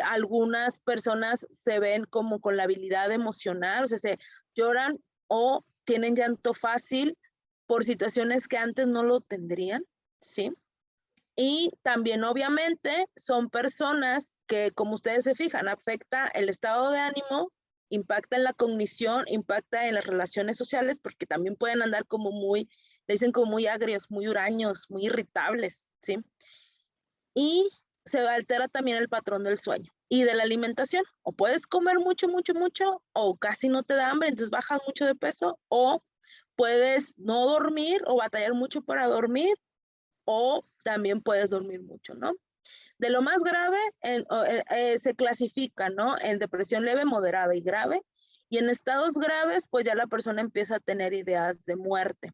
Algunas personas se ven como con la habilidad emocional, o sea, se lloran o tienen llanto fácil por situaciones que antes no lo tendrían, ¿sí? Y también obviamente son personas que, como ustedes se fijan, afecta el estado de ánimo, impacta en la cognición, impacta en las relaciones sociales, porque también pueden andar como muy, le dicen como muy agrios, muy huraños, muy irritables, ¿sí? Y se altera también el patrón del sueño y de la alimentación. O puedes comer mucho, o casi no te da hambre, entonces bajas mucho de peso, o puedes no dormir o batallar mucho para dormir, o también puedes dormir mucho, ¿no? De lo más grave se clasifica, ¿no? En depresión leve, moderada y grave. Y en estados graves, pues ya la persona empieza a tener ideas de muerte.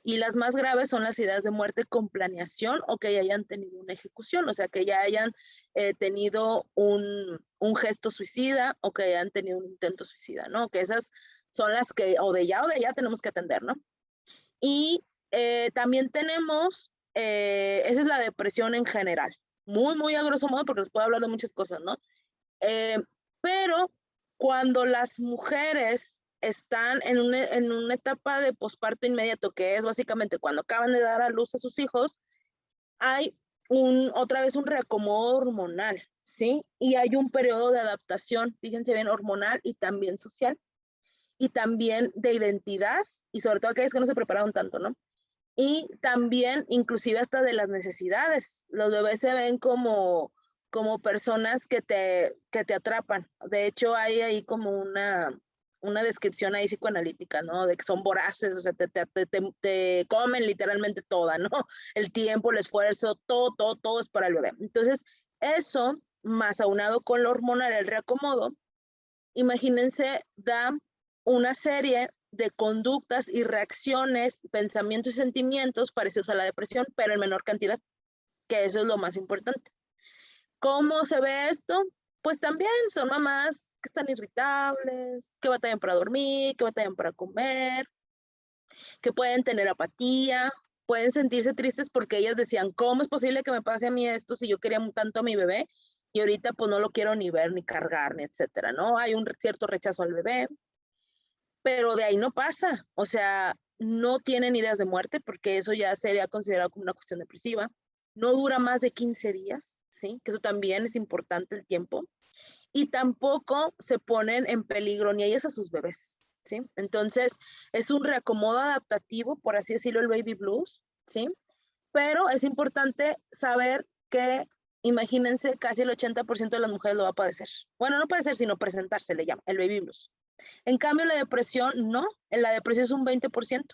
Y las más graves son las ideas de muerte con planeación o que ya hayan tenido una ejecución, o sea, que ya hayan tenido un gesto suicida o que hayan tenido un intento suicida, ¿no? Que esas son las que o de ya tenemos que atender, ¿no? Y también tenemos, esa es la depresión en general, muy a grosso modo, porque les puedo hablar de muchas cosas, ¿no? Pero cuando las mujeres están en una etapa de posparto inmediato, que es básicamente cuando acaban de dar a luz a sus hijos, hay otra vez un reacomodo hormonal, ¿sí? Y hay un periodo de adaptación, fíjense bien, hormonal y también social, y también de identidad, y sobre todo aquellas que no se prepararon tanto, ¿no? Y también, inclusive hasta de las necesidades. Los bebés se ven como personas que te atrapan. De hecho, hay ahí como una descripción ahí psicoanalítica, ¿no? De que son voraces, o sea, te comen literalmente toda, ¿no? El tiempo, el esfuerzo, todo es para el bebé. Entonces, eso, más aunado con lo hormonal, el reacomodo, imagínense, da una serie de conductas y reacciones, pensamientos y sentimientos parecidos a la depresión, pero en menor cantidad, que eso es lo más importante. ¿Cómo se ve esto? Pues también son mamás que están irritables, que batallan para dormir, que batallan para comer, que pueden tener apatía, pueden sentirse tristes porque ellas decían, ¿cómo es posible que me pase a mí esto si yo quería tanto a mi bebé? Y ahorita pues no lo quiero ni ver, ni cargar, ni etcétera, ¿no? Hay un cierto rechazo al bebé, pero de ahí no pasa, o sea, no tienen ideas de muerte porque eso ya sería considerado como una cuestión depresiva, no dura más de 15 días, ¿sí? Que eso también es importante el tiempo, y tampoco se ponen en peligro ni ellas a sus bebés, ¿sí? Entonces, es un reacomodo adaptativo, por así decirlo, el baby blues, ¿sí? Pero es importante saber que, imagínense, casi el 80% de las mujeres lo va a padecer. Bueno, no padecer, sino presentarse, le llama, el baby blues, En cambio, la depresión no, la depresión es un 20%.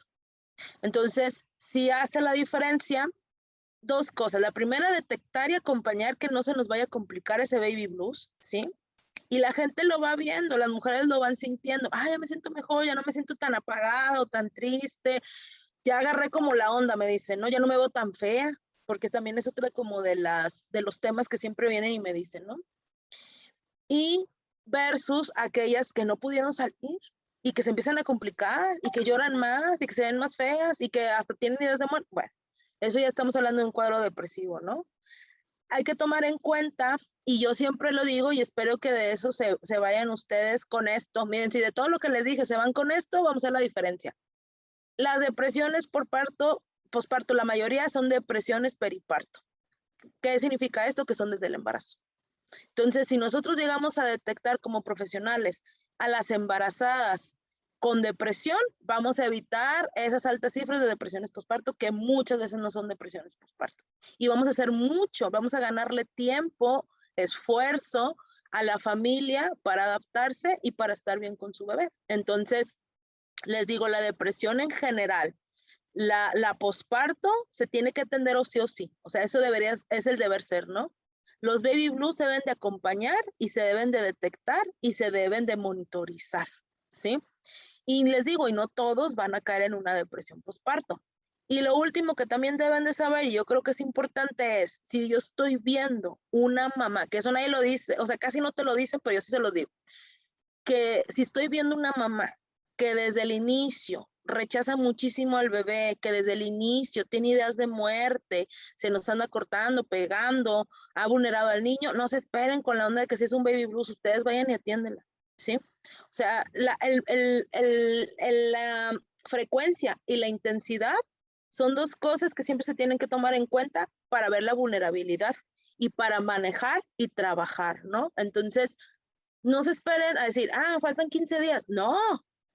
Entonces, sí hace la diferencia dos cosas. La primera, detectar y acompañar que no se nos vaya a complicar ese baby blues, ¿sí? Y la gente lo va viendo, las mujeres lo van sintiendo. Ay, ya me siento mejor, ya no me siento tan apagada o tan triste. Ya agarré como la onda, me dicen, ¿no? Ya no me veo tan fea, porque también es otra como de los temas que siempre vienen y me dicen, ¿no? Y versus aquellas que no pudieron salir y que se empiezan a complicar y que lloran más y que se ven más feas y que hasta tienen ideas de muerte. Bueno, eso ya estamos hablando de un cuadro depresivo, ¿no? Hay que tomar en cuenta, y yo siempre lo digo y espero que de eso se vayan ustedes con esto. Miren, si de todo lo que les dije se van con esto, vamos a ver la diferencia. Las depresiones por posparto, la mayoría son depresiones periparto. ¿Qué significa esto? Que son desde el embarazo. Entonces, si nosotros llegamos a detectar como profesionales a las embarazadas con depresión, vamos a evitar esas altas cifras de depresiones posparto, que muchas veces no son depresiones posparto. Y vamos a hacer mucho, vamos a ganarle tiempo, esfuerzo a la familia para adaptarse y para estar bien con su bebé. Entonces, les digo, la depresión en general, la posparto se tiene que atender o sí o sí. O sea, eso es el deber ser, ¿no? Los baby blues se deben de acompañar y se deben de detectar y se deben de monitorizar, ¿sí? Y les digo, y no todos van a caer en una depresión posparto. Y lo último que también deben de saber, y yo creo que es importante, es si yo estoy viendo una mamá, que eso nadie lo dice, o sea, casi no te lo dicen, pero yo sí se los digo, que si estoy viendo una mamá que desde el inicio rechaza muchísimo al bebé, que desde el inicio tiene ideas de muerte, se nos anda cortando, pegando, ha vulnerado al niño, no se esperen con la onda de que si es un baby blues, ustedes vayan y atiéndenla, ¿sí? O sea, la frecuencia y la intensidad son dos cosas que siempre se tienen que tomar en cuenta para ver la vulnerabilidad y para manejar y trabajar, ¿no? Entonces, no se esperen a decir, faltan 15 días. No,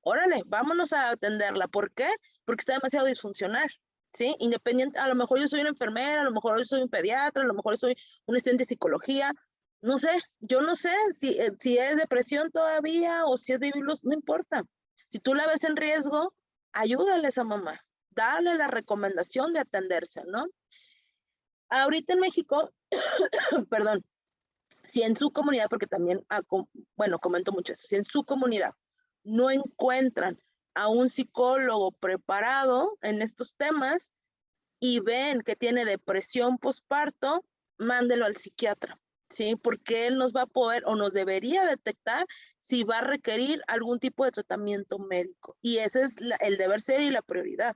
órale, vámonos a atenderla. ¿Por qué? Porque está demasiado disfuncional, ¿sí? Independiente, a lo mejor yo soy una enfermera, a lo mejor yo soy un pediatra, a lo mejor soy un estudiante de psicología. No sé, yo no sé si es depresión todavía o si es baby blues, no importa. Si tú la ves en riesgo, ayúdale a esa mamá, dale la recomendación de atenderse, ¿no? Ahorita en México, perdón, si en su comunidad, porque también, comento mucho esto, si en su comunidad no encuentran a un psicólogo preparado en estos temas y ven que tiene depresión posparto, mándelo al psiquiatra, ¿sí? Porque él nos va a poder o nos debería detectar si va a requerir algún tipo de tratamiento médico. Y ese es el deber ser y la prioridad.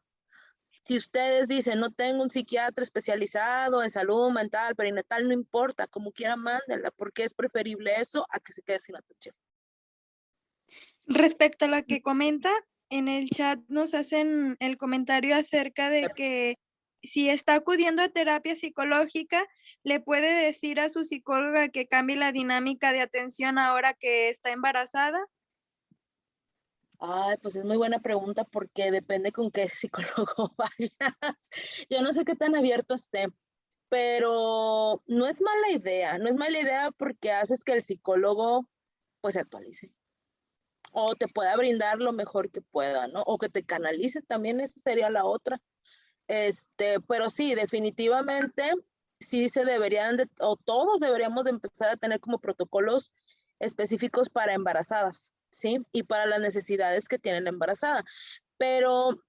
Si ustedes dicen, no tengo un psiquiatra especializado en salud mental, perinatal, no importa, como quiera, mándenla, porque es preferible eso a que se quede sin atención. Respecto a lo que comenta, en el chat nos hacen el comentario acerca de que si está acudiendo a terapia psicológica, le puede decir a su psicóloga que cambie la dinámica de atención ahora que está embarazada. Ay, pues es muy buena pregunta porque depende con qué psicólogo vayas. Yo no sé qué tan abierto esté, pero no es mala idea, no es mala idea porque haces que el psicólogo pues se actualice o te pueda brindar lo mejor que pueda, ¿no? O que te canalice también, esa sería la otra. Pero sí, definitivamente sí se deberían o todos deberíamos de empezar a tener como protocolos específicos para embarazadas, ¿sí? Y para las necesidades que tiene la embarazada. Pero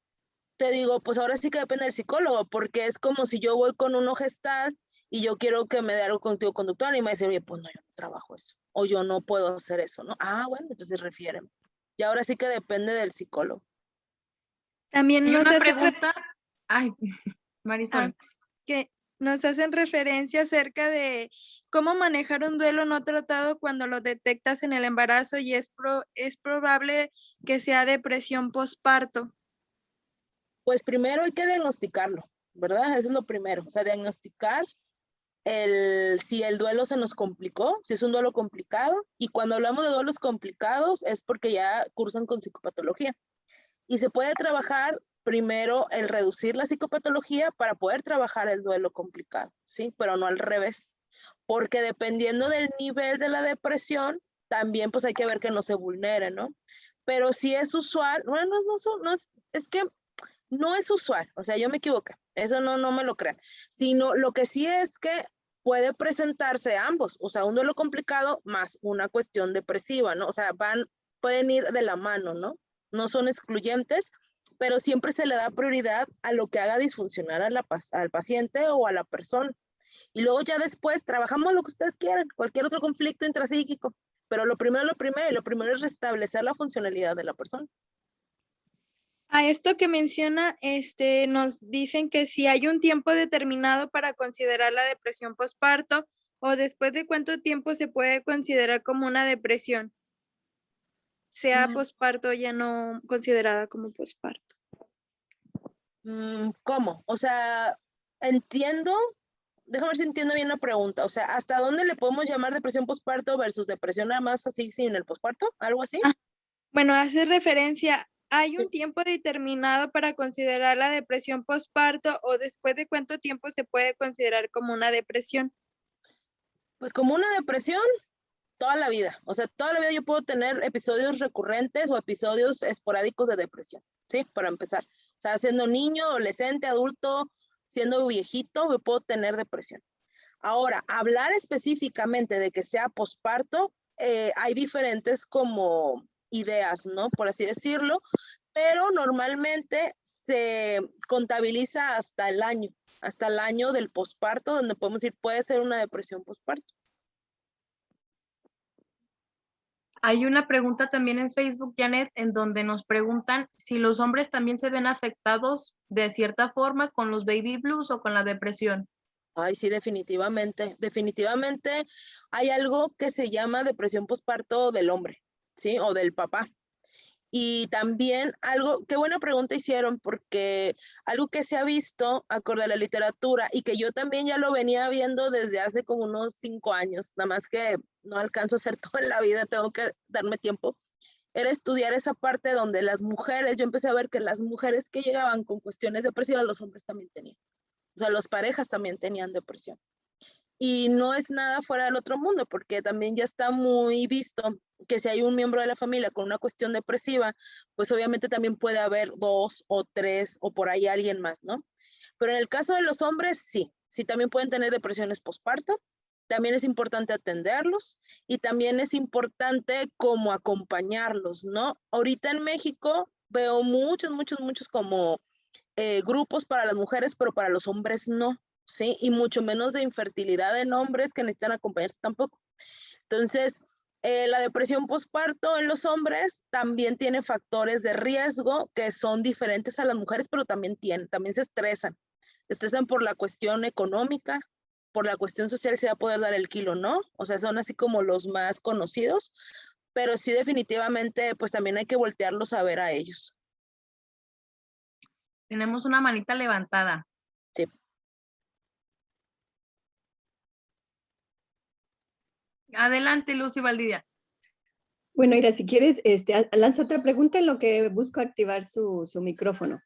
te digo, pues ahora sí que depende del psicólogo, porque es como si yo voy con uno gestal y yo quiero que me dé algo contigo conductual y me dice, oye, pues no, yo no trabajo eso, o yo no puedo hacer eso, ¿no? Bueno, entonces refieren. Y ahora sí que depende del psicólogo. También Y nos una hace pregunta, Marisol. que nos hacen referencia acerca de cómo manejar un duelo no tratado cuando lo detectas en el embarazo y es probable que sea depresión posparto. Pues primero hay que diagnosticarlo, ¿verdad? Eso es lo primero, o sea, diagnosticar si el duelo se nos complicó, si es un duelo complicado, y cuando hablamos de duelos complicados es porque ya cursan con psicopatología. Y se puede trabajar primero el reducir la psicopatología para poder trabajar el duelo complicado, ¿sí? Pero no al revés, porque dependiendo del nivel de la depresión, también pues hay que ver que no se vulnere, ¿no? pero sí es usual, bueno, es que no es usual, o sea, yo me equivoqué, eso no me lo crean, sino lo que sí es que puede presentarse ambos, o sea, un duelo complicado más una cuestión depresiva, ¿no? O sea, pueden ir de la mano, ¿no? No son excluyentes, pero siempre se le da prioridad a lo que haga disfuncionar al paciente o a la persona. Y luego ya después trabajamos lo que ustedes quieran, cualquier otro conflicto intrapsíquico, pero lo primero es restablecer la funcionalidad de la persona. A esto que menciona, nos dicen que si hay un tiempo determinado para considerar la depresión posparto o después de cuánto tiempo se puede considerar como una depresión, sea posparto ya no considerada como posparto. ¿Cómo? O sea, entiendo, déjame ver si entiendo bien la pregunta. O sea, ¿hasta dónde le podemos llamar depresión posparto versus depresión nada más así sin el posparto? ¿Algo así? Bueno, hace referencia, ¿hay un tiempo determinado para considerar la depresión posparto o después de cuánto tiempo se puede considerar como una depresión? Pues como una depresión, toda la vida. O sea, toda la vida yo puedo tener episodios recurrentes o episodios esporádicos de depresión, ¿sí? Para empezar. O sea, siendo niño, adolescente, adulto, siendo viejito, yo puedo tener depresión. Ahora, hablar específicamente de que sea posparto, hay diferentes como ideas, ¿no? Por así decirlo, pero normalmente se contabiliza hasta el año del posparto, donde podemos decir puede ser una depresión posparto. Hay una pregunta también en Facebook, Janet, en donde nos preguntan si los hombres también se ven afectados de cierta forma con los baby blues o con la depresión. Ay, sí, definitivamente. Definitivamente hay algo que se llama depresión posparto del hombre, ¿sí? O del papá. Y también algo, qué buena pregunta hicieron, porque algo que se ha visto acorde a la literatura y que yo también ya lo venía viendo desde hace como unos 5 años, nada más que no alcanzo a hacer todo en la vida, tengo que darme tiempo, era estudiar esa parte donde las mujeres, yo empecé a ver que las mujeres que llegaban con cuestiones depresivas, los hombres también tenían. O sea, las parejas también tenían depresión. Y no es nada fuera del otro mundo, porque también ya está muy visto que si hay un miembro de la familia con una cuestión depresiva, pues obviamente también puede haber 2 o 3 o por ahí alguien más, ¿no? Pero en el caso de los hombres, sí también pueden tener depresiones postparto, también es importante atenderlos y también es importante como acompañarlos, ¿no? Ahorita en México veo muchos como grupos para las mujeres, pero para los hombres no, ¿sí? Y mucho menos de infertilidad en hombres que necesitan acompañarse tampoco. Entonces, la depresión postparto en los hombres también tiene factores de riesgo que son diferentes a las mujeres, pero también se estresan. Se estresan por la cuestión económica, por la cuestión social, si va a poder dar el kilo, ¿no? O sea, son así como los más conocidos, pero sí definitivamente, pues también hay que voltearlos a ver a ellos. Tenemos una manita levantada. Sí. Adelante, Lucy Valdivia. Bueno, Ira, si quieres, lanza otra pregunta en lo que busco activar su micrófono.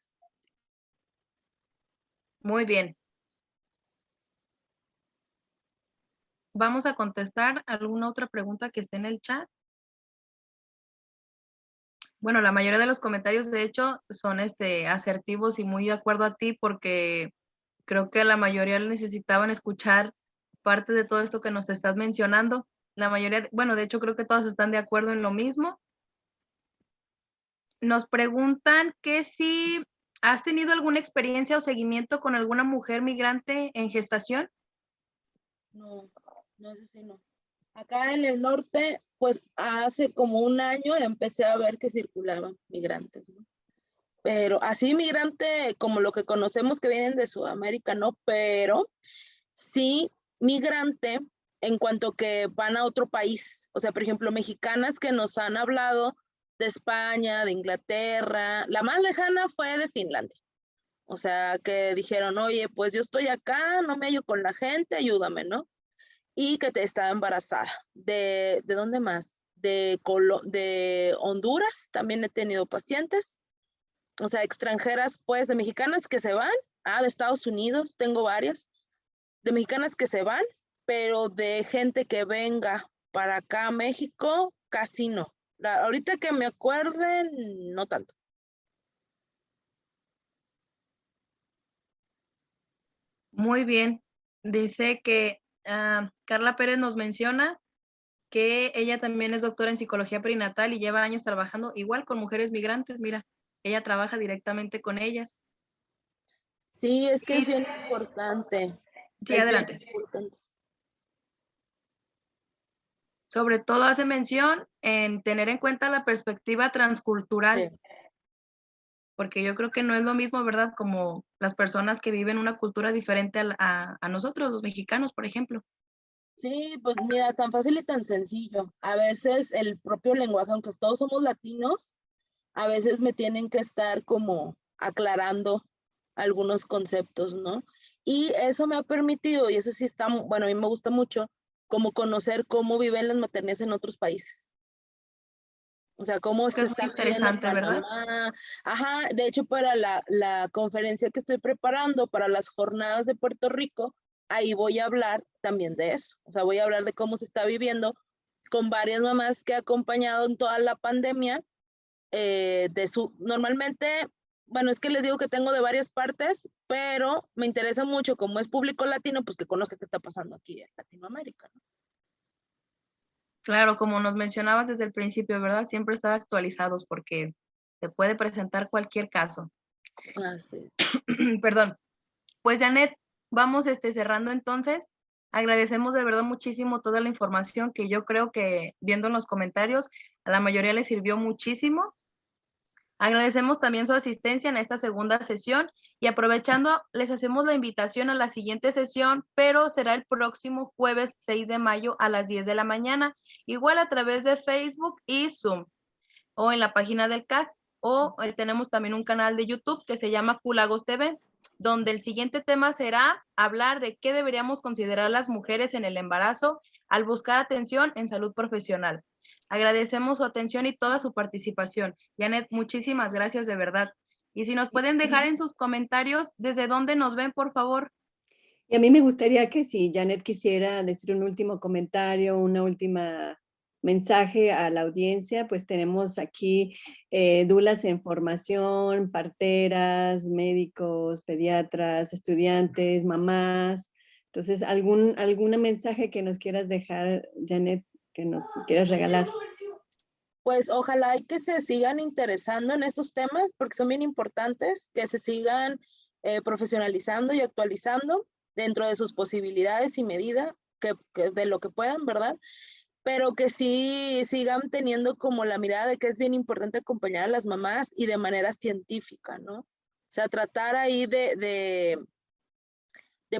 Muy bien. Vamos a contestar alguna otra pregunta que esté en el chat. Bueno, la mayoría de los comentarios, de hecho, son asertivos y muy de acuerdo a ti, porque creo que la mayoría necesitaban escuchar parte de todo esto que nos estás mencionando. La mayoría, bueno, de hecho, creo que todas están de acuerdo en lo mismo. Nos preguntan que si has tenido alguna experiencia o seguimiento con alguna mujer migrante en gestación. No, eso sí no. Acá en el norte, pues hace como un año empecé a ver que circulaban migrantes, ¿no? Pero así migrante como lo que conocemos que vienen de Sudamérica, no, pero sí migrante en cuanto que van a otro país. O sea, por ejemplo, mexicanas que nos han hablado de España, de Inglaterra. La más lejana fue de Finlandia. O sea, que dijeron, oye, pues yo estoy acá, no me hallo con la gente, ayúdame, ¿no? Y que estaba embarazada. ¿De dónde más? De Honduras, también he tenido pacientes. O sea, extranjeras, pues, de mexicanas que se van. De Estados Unidos, tengo varias. De mexicanas que se van, pero de gente que venga para acá a México, casi no. Ahorita que me acuerden, no tanto. Muy bien. Dice que Carla Pérez nos menciona que ella también es doctora en psicología perinatal y lleva años trabajando igual con mujeres migrantes. Mira, ella trabaja directamente con ellas. Sí, es que es bien importante. Sí, Es adelante. bien importante. Sobre todo hace mención en tener en cuenta la perspectiva transcultural, Sí. porque yo creo que no es lo mismo, ¿verdad? Como las personas que viven una cultura diferente a nosotros, los mexicanos, por ejemplo. Sí, pues mira, tan fácil y tan sencillo. A veces el propio lenguaje, aunque todos somos latinos, a veces me tienen que estar como aclarando algunos conceptos, ¿no? Y eso me ha permitido, y eso sí está, bueno, a mí me gusta mucho, como conocer cómo viven las maternidades en otros países. O sea, cómo Que es muy está viviendo interesante, ¿verdad? Panamá. Ajá, de hecho, para la conferencia que estoy preparando, para las jornadas de Puerto Rico, ahí voy a hablar también de eso. O sea, voy a hablar de cómo se está viviendo con varias mamás que he acompañado en toda la pandemia. Normalmente, bueno, es que les digo que tengo de varias partes, pero me interesa mucho, como es público latino, pues que conozca qué está pasando aquí en Latinoamérica, ¿no? Claro, como nos mencionabas desde el principio, ¿verdad? Siempre estar actualizados porque se puede presentar cualquier caso. Así. Perdón. Pues Janet, vamos cerrando entonces. Agradecemos de verdad muchísimo toda la información que yo creo que viendo en los comentarios a la mayoría les sirvió muchísimo. Agradecemos también su asistencia en esta segunda sesión y aprovechando les hacemos la invitación a la siguiente sesión, pero será el próximo jueves 6 de mayo a las 10 de la mañana, igual a través de Facebook y Zoom o en la página del CAC o tenemos también un canal de YouTube que se llama Culagos TV, donde el siguiente tema será hablar de qué deberíamos considerar las mujeres en el embarazo al buscar atención en salud profesional. Agradecemos su atención y toda su participación. Janet, muchísimas gracias de verdad. Y si nos pueden dejar en sus comentarios desde dónde nos ven, por favor. Y a mí me gustaría que si Janet quisiera decir un último comentario, una última mensaje a la audiencia, pues tenemos aquí dulas en formación, parteras, médicos, pediatras, estudiantes, mamás. Entonces, algún mensaje que nos quieras dejar, Janet, que nos quieras regalar. Pues ojalá y que se sigan interesando en estos temas porque son bien importantes, que se sigan profesionalizando y actualizando dentro de sus posibilidades y medida que de lo que puedan, ¿verdad? Pero que sí sigan teniendo como la mirada de que es bien importante acompañar a las mamás y de manera científica, ¿no? O sea, tratar ahí de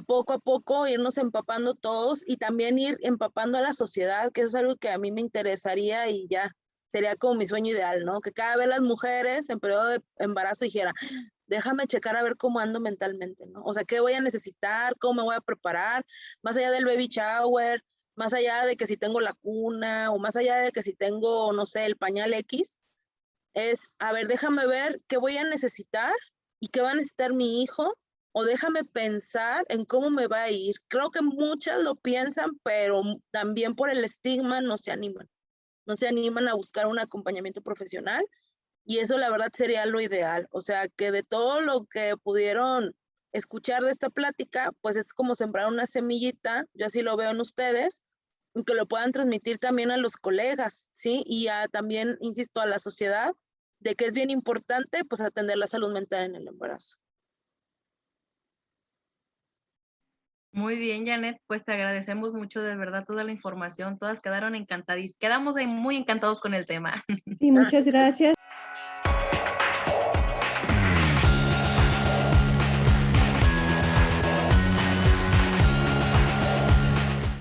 poco a poco irnos empapando todos y también ir empapando a la sociedad, que eso es algo que a mí me interesaría y ya sería como mi sueño ideal, ¿no? Que cada vez las mujeres en periodo de embarazo dijeran, déjame checar a ver cómo ando mentalmente, ¿no? O sea, qué voy a necesitar, cómo me voy a preparar, más allá del baby shower, más allá de que si tengo la cuna o más allá de que si tengo, no sé, el pañal X, es, a ver, déjame ver qué voy a necesitar y qué va a necesitar mi hijo o déjame pensar en cómo me va a ir. Creo que muchas lo piensan, pero también por el estigma no se animan. No se animan a buscar un acompañamiento profesional y eso la verdad sería lo ideal. O sea, que de todo lo que pudieron escuchar de esta plática, pues es como sembrar una semillita, yo así lo veo en ustedes, y que lo puedan transmitir también a los colegas, ¿sí? Y también, insisto, a la sociedad, de que es bien importante, pues, atender la salud mental en el embarazo. Muy bien, Janet, pues te agradecemos mucho de verdad toda la información. Todas quedaron encantadísimas. Quedamos ahí muy encantados con el tema. Sí, muchas gracias.